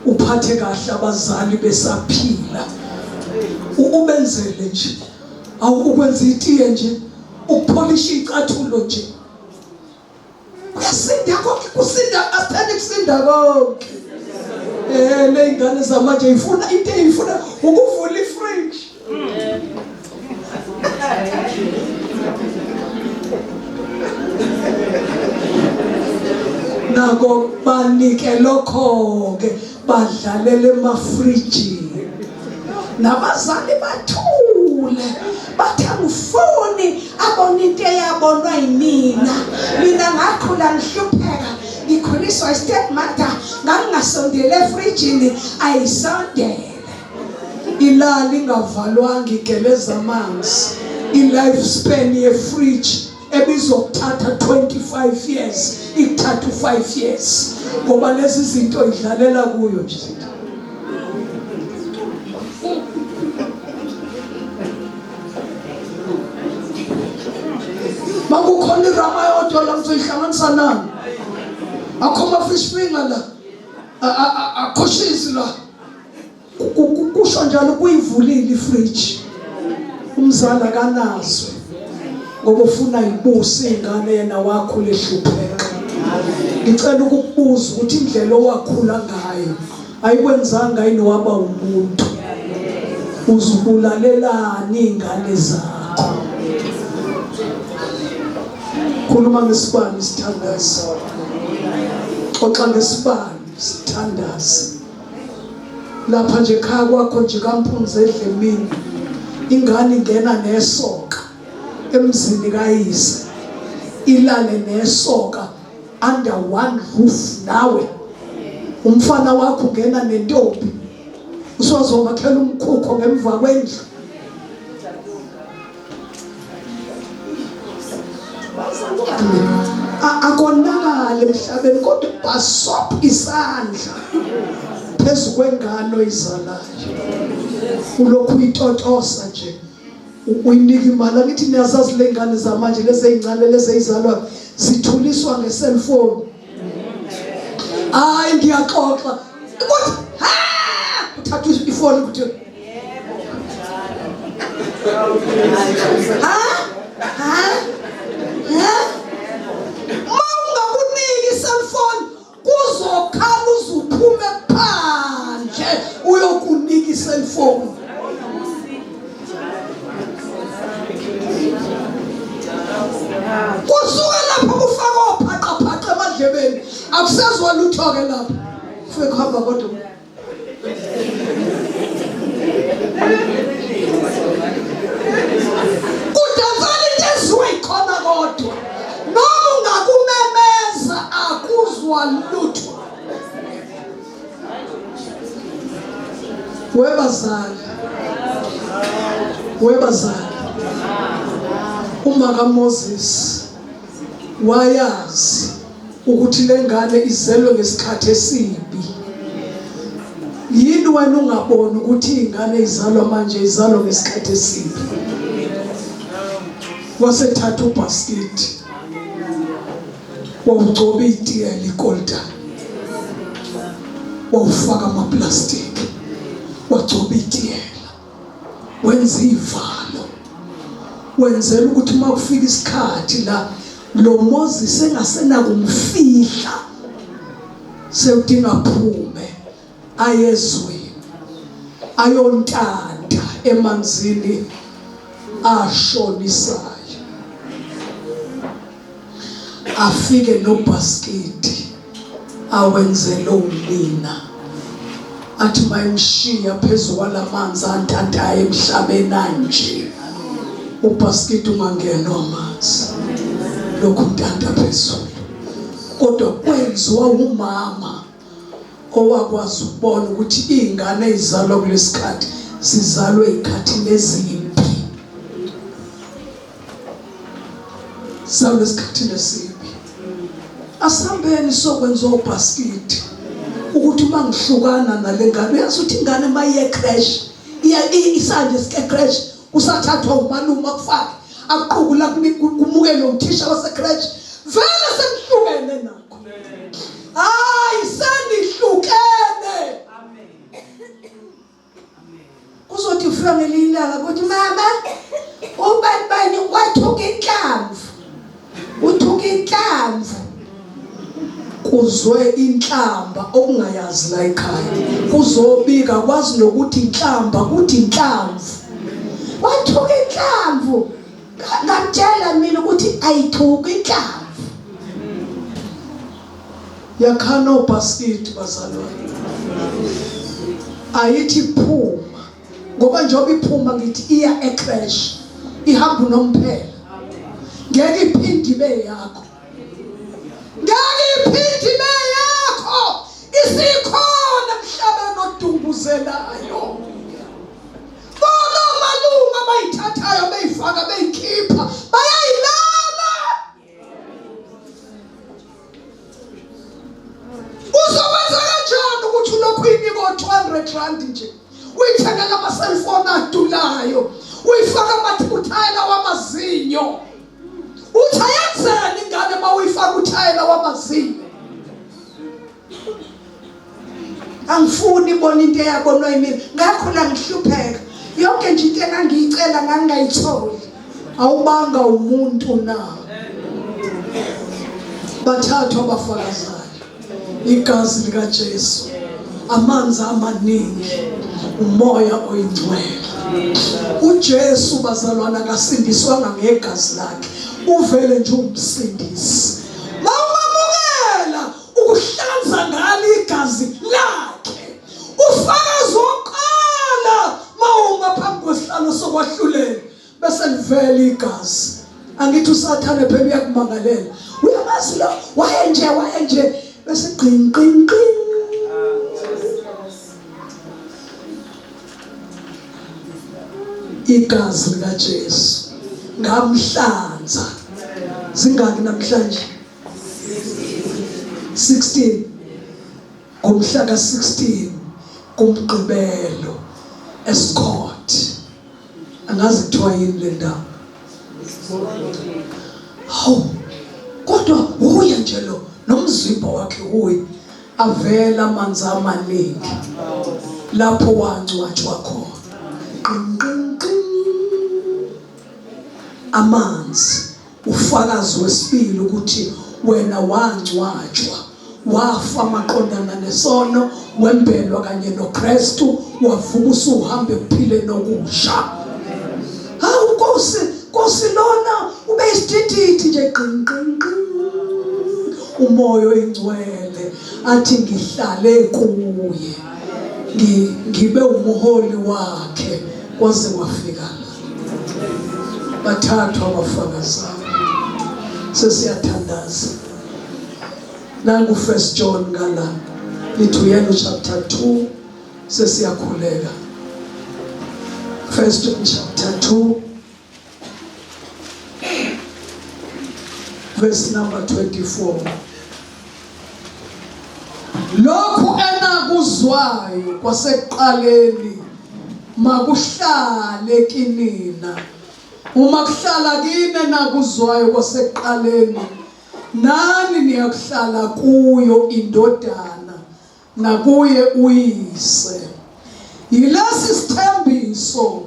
[SPEAKER 2] uphathe kahle abazali besaphila ubenzele nje awukwenza itiye nje ukupholisha icathulo nje kusinda konke kusinda asithande kusinda konke ley'ngane zamanje ifuna into eyifuna ukuvula ifridge nako banike lokho-ke badlalele emafrijini nabazali bathule bathi angifuni abona into eyabonwa yimina ngakhula ngihlupheka ngikhuliswa stepmother ngangingasondele efrijini ayisondele ilali ingavalwanga igeleza amanzi i-life span ye-fridge ebizokuthatha 25 years ikuthatha 5 years ngoba lezi zinto idlalela kuyo nje
[SPEAKER 3] Akukhona irama yodwa la mzoyihlanganisa nani. Akhoma fish finger la. Akhoshisi la. Kusho njalo kuyivulile ifridge. Umzala kanazwe. Ngoba ufuna ibusi ingane yena wakho lehlupheka. Ngicela ukukubuza ukuthi indlela owakhula ngayo ayikwenzanga yini waba umuntu. Uzubulalelani ingane zakho. Khuluma ngesibani sithandazi. Xoxa ngesibani sithandazi. Lapha nje ekhaya kwakho nje kaMphumza eDlemini ingane ingena nesoka emzini kayise ilale nesoka under one roof nawe umfana wakho ungena nentombi usozobakhela umkhukho ngemva kwendlu. Akonakale emhlabeni kodwa basopha isandla phezu kwengane oyizalayo. Ulokhu uyitotosa nje uyinika imali. Angithi niyazazi le ngane zamanje lezi ezincane lezi ezizalwa zithuliswa nge-cellphone. Hayi ngiyaxoxa ukuthi uthatha ifoni ukuthi ungakuniki i-cellphone kuzokhala uzuphume phandle uyokunika i-cellphone. Kusuka lapho kufaka ophaqaphaqa emadlebeni akusezwa lutho-ke lapho ufike kuhamba kodwa kudansala into eziwe ikhona kodwa noma ungakumemeza akuzwa lutho. Webazali uma kaMoses wayazi ukuthi le ngane izelwe ngesikhathi esibi. Yini wena ungaboni ukuthi ingane izalwa manje izalwa ngesikhathi esibi? Wasethatha ubasket wawugcoba itiya likolta wawufaka amaplastic wagcoba itiyela wenza ivalo wenzela ukuthi uma kufika isikhathi la lo Moses engasena kumfihla sewudinga phume ayezweni ayontanda emanzini ashonisayo. Afike nobasket awenzele umlina athi mayimshiya phezu kwalamanzi antandayo emhlabeni anje ubasket ungangenwa amanzi lokhu ntanda phezulu. Kodwa kwenziwa umama owakwazi ukubona ukuthi izingane ezizalwa kulesikhathi sizalwe ezikhathini ezimbi. Sizalwe ezikhathini ezimbi. Asihambeni sokwenziwa ubasket ukuthi uma ngihlukana nale ngane uyazi ukuthi ingane maye crash isanje sike crash usathathwa umalume akufake aqukula kumukele uthisha wase crash vele semhlukene nakho. Hayi senihlukene. Kuzothi ufika ngelilanga ukuthi mama ubani wathuka inhlamvu uthuka inhlamvu kuzwe inhlamba okungayazi la ekhaya kuzobika kwazi nokuthi inhlamba kuthi inhlamvu wathuka inhlamvu ngamtshela mina ukuthi ayithuka inhlamvu. Yakhana ubasket bazalwane ayithi phuma ngoba njengoba iphuma ngithi iya ecrash ihamba unomphela ngeke iphindi ibe yakho. Ngeke iphindi ibe yakho isikhona emhlabeni odumbuzelayo. Bona malunga bayithathayo bayifaka bayikhipha bayayilala. Uzokwenza kanjani ukuthi ulokhu inika 200 rand nje uyithengela ama-cellphone adulayo uyifaka amathayela wamazinyo uthi
[SPEAKER 2] ngifaka uthayela wamazinyo. Angifuni ibona into eyabonwa yimina. Ngakhula ngihlupheka. Yonke nje into engangiyicela ngangayitholi. Awubanga umuntu na. Bathathwa abafakazayo. Igazi lika Jesu. Amanzi amaningi. Umoya oyingcwele. uJesu bazalwana kasindiswanga ngegazi lakhe. Uvele nje umsindisi. Mawamukela ukuhlanza ngalo igazi lakhe. Ufakazi oqala mawuma phambi kwesihlalo sokwahlulela bese livela igazi. Angithi uSathane phela uyakumangalela. Uyamazi lo wayenje bese qing. Igazi lika Jesu ngamhlanza. Zingaki namhlanje? 16. Ngomhla ka-16 kumgqibelo eScott. Angazi kuthiwa yini le ndawo. Hawu. Kodwa uya nje lo nomzimba wakhe uyi avela amanzi amaningi lapho wangcwatshwa khona. Amanzi ufakazi wesibili ukuthi wena wangcwatshwa, wafa maqondana nesono, wembelwa kanye noKristu, wavuka usuhambe uphile nokusha. Hawu Nkosi lona ube isidididi nje umoya oyingcwele athi ngihlale kuye ngibe umuholi wakhe kwaze wafika la. Bathathwa abafakazayo. Sesiyathandaza. Nangu 1 John ngala lithi uyena chapter 2 sesiyakhuleka. 1 John chapter 2 verse number 24. Lokhu enakuzwayo kwasekuqaleni makuhlale kinina. Uma kuhlala kini nakuzwayo kwasekuqaleni, nani niyakuhlala kuyo indodana nakuye uyise. Yilesi sithembiso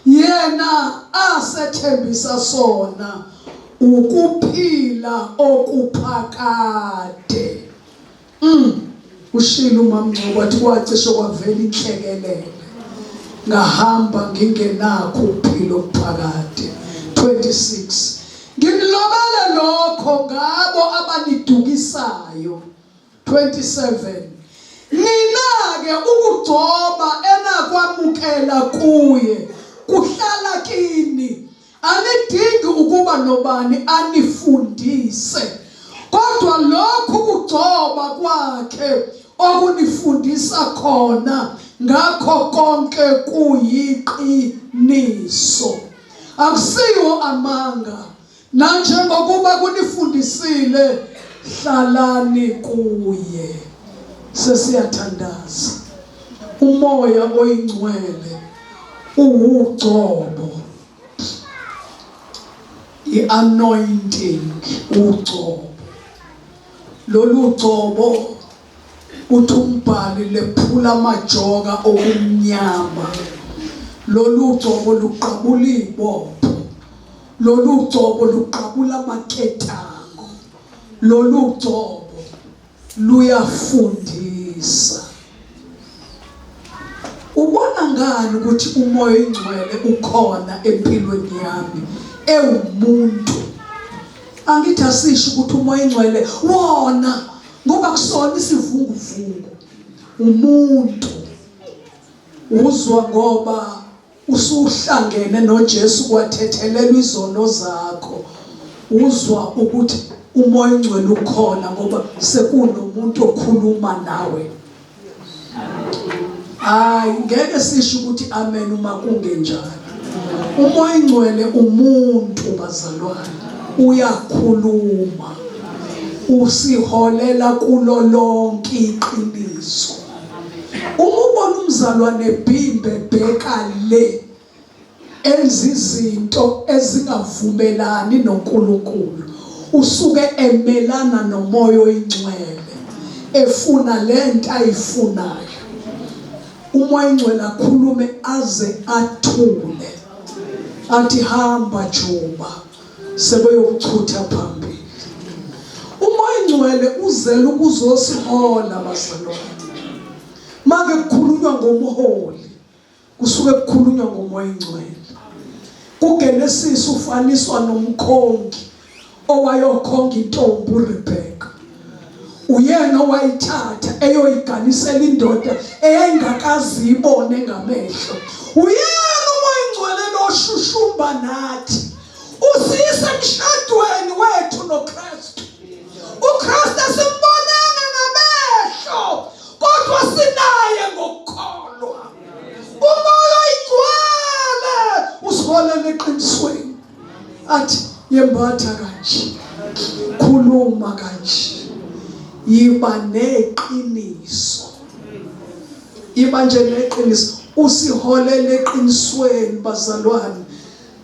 [SPEAKER 2] yena asethembisa sona, ukuphila okuphakade. Ushilo uMamNgcobo wathi kwacishe kwavela inhlekelele. Ngahamba ngingenakho ukuphila okuphakade. 26. Ngilobele lokho ngabo abanidukisayo. 27. Nina-ke ukugcoba enakwamukela kuye kuhlala kini. Anidingi ukuba nobani anifundise. Kodwa lokhu kugcoba kwakhe okunifundisa khona ngakho konke kuyiqiniso. Akusiyo amanga. Nanjengokuba kunifundisile hlalani kuye. Sesiyathandaza. Umoya oyingcwele ugcobo. I-anointing ugcobo. Lolu gcobo uthi umbhali lephula amajoka okumnyama. Lolu gcobo luqabula ibopho. Lolu gcobo luqabula amakethango. Lolu gcobo luyafundisa. Ubona ngani ukuthi umoya oyingcwele ukhona empilweni yami ewumuntu? Angithi asisho ukuthi umoya oyingcwele wona ngoba kusona isivunguvungu. Umuntu uzwa ngoba usuhlangene noJesu kwathethelelwa izono zakho. Uzwa ukuthi umoya oyingcwele ukhona ngoba sekunomuntu okhuluma nawe. Ngeke sisho ukuthi amen uma kungenjalo. Umoya oyingcwele umuntu bazalwane, uyakhuluma, usiholela kulo lonke iqiniso. Uma ubona umzalwane ebhimbe bheka le enza izinto ezingavumelani noNkulunkulu,
[SPEAKER 3] usuke emelana nomoya oyingcwele efuna lento ayifunayo. Umoya oyingcwele akhulume aze athule athi hamba Juba sebeyokuchutha phambili. Umoya oyingcwele uzela ukuzosihola bazalwane. Make kukhulunywa ngomholi kusuke kukhulunywa ngomoya oyingcwele. KuGenesis ufaniswa nomkhongi owayokhonga intombi uRebecca. Uyena owayithatha eyoyiganisela indoda eyayingakazi ibone ngamehlo. Uyena umoya oyingcwele loshushumba nathi usise emshadweni wethu noKristu. uKristu asimbonanga ngamehlo kodwa sinaye ngokukholwa. Umoya oyingcwele usiholela eqinisweni athi yembatha kanje, khuluma kanje, yiba neqiniso. Yiba nje neqiniso, usiholela eqinisweni bazalwane.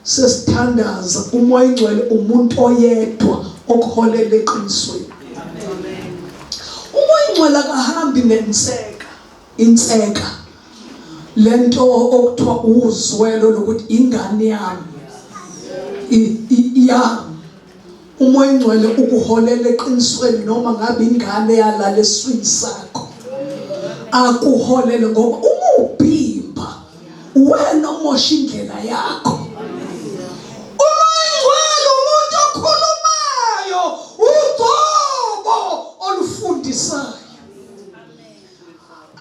[SPEAKER 3] Sesithandaza umoya oyingcwele umuntu oyedwa okuholela eqinisweni. Umoya oyingcwele akahambi inseka lento okuthiwa uzwelo lokuthi ingane yami yami. Umoya oyingcwele ukuholela eqinisweni noma ngabe ingane yalala eswini sakho akuholele, ngoba uma ubhimba wena umosha indlela yakho. Umoya oyingcwele umuntu okhulumayo, ugobo olufundisayo.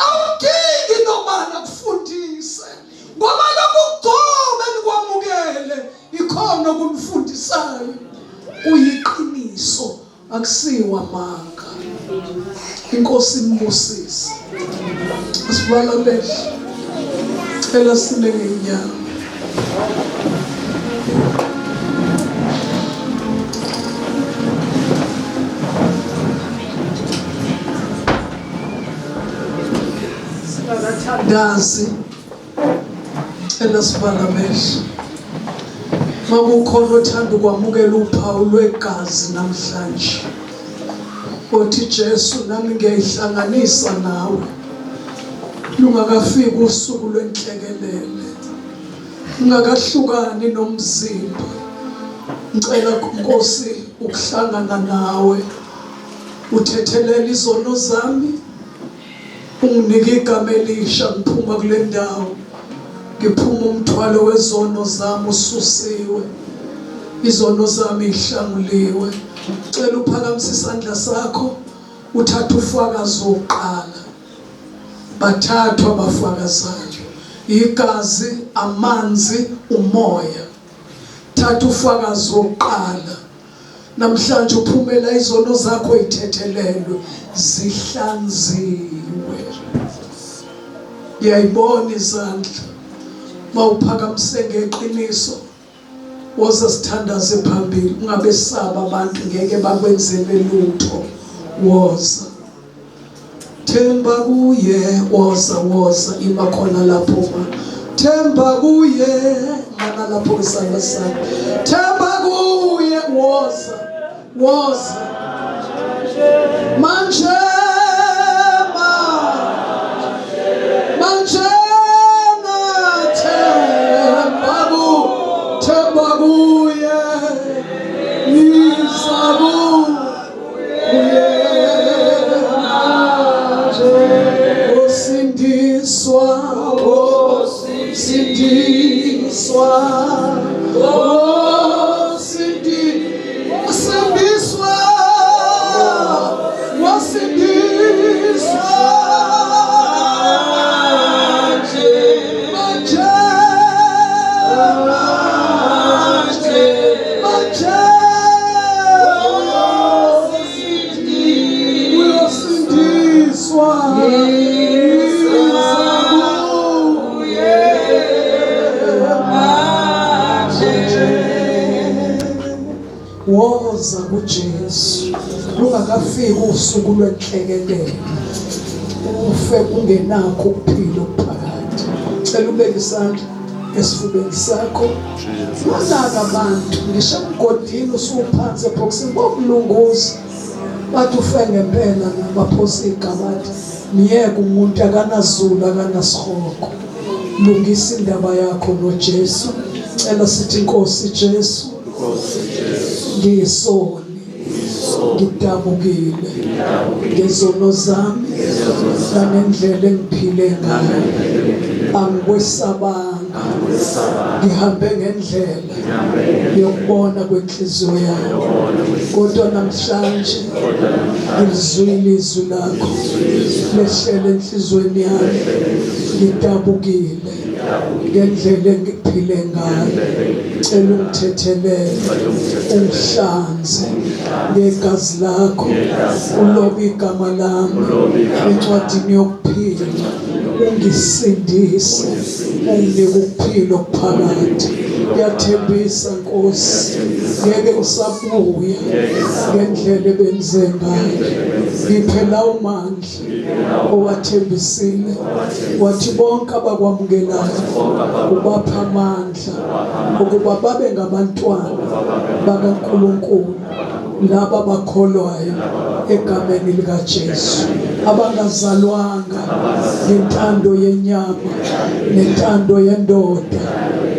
[SPEAKER 3] Awudingi noma akufundise ngoba lokhu ugcobe nikwamukele ikhona okumfundisayo. Uyiqiniso akusiwa amanga. Inkosi imbusise. Asivala lehle. Cela sine ngenyawo. Dazi cela sivala lehle. Makukhona othanda ukwamukela uphawu lwegazi namhlanje, othi Jesu nami ngiyayihlanganisa nawe lungakafiki usuku lwenhlekelele, ungakahlukani nomzimba. Ngicela Nkosi ukuhlangana nawe, uthethelela izono zami, unginike igama elisha. Ngiphuma kule ndawo, ngiphuma umthwalo wezono zami ususiwe, izono zami ihlanguliwe. Cela uphakamise isandla sakho, uthathe ufakazi wokuqala. Bathathwa abafakazayo, igazi, amanzi, umoya. Thatha ufakazi wokuqala. Namhlanje uphumela izono zakho ithethelelwe, zihlanziwe. Ngiyayibona izandla mawuphakamise ngeqiniso. Woza sithandaze phambili, ungabe saba abantu ngeke bakwenzele lutho. Woza themba kuye, woza ima khona lapho ma. Themba kuye mana lapho isandla sakho. Themba kuye, woza manje woza kuJesu lungakafiki usuku lwenhlekelele, ufe kungenakho ukuphila phakathi. Cela ubeke isandla esifubeni sakho. Manaka abantu ngisho emgodini usuphansi ebhokisini bokulunguza bathi ufe ngempela nabaphosa igabadi. Miyeke umuntu akanazulu akanasihoko. Lungisa indaba yakho noJesu. Cela sithi Nkosi Jesu, ngiyisoni, ngidabukile ngezono zami nangendlela engiphile ngayo. Angikwesabanga, ngihambe ngendlela yokubona kwenhliziyo yami, kodwa namhlanje ngilizwile izwi lakho lehlele enhlizweni yami. Ngidabukile ngendlela engiphile ngayo. Cela ungithethelele, ungihlanze ngegazi lakho, ulobe igama lami encwadini yokuphila. Ungisindise, unginike ukuphila okuphakathi. Ngiyathembisa Nkosi, ngeke usabuya ngendlela ebenze ngayo. Ngiphe lawo mandla owathembisile, wathi bonke abakwamukelayo ubapha amandla ukuba babe ngabantwana bakaNkulunkulu, laba bakholwayo egameni likaJesu, abangazalwanga ngentando yenyama nentando yendoda,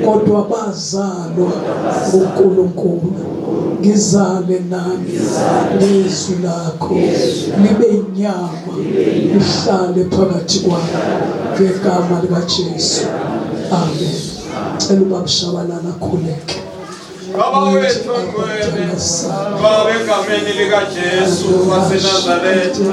[SPEAKER 3] kodwa bazalwa nguNkulunkulu. Ngizale nami ngezwi lakho, libe inyama lihlale phakathi kwami, ngegama likaJesu, amen. Cela ubabishabalala khuleke.
[SPEAKER 4] Baba wethu ongcwele, Baba egameni likaJesu waseNazaretha,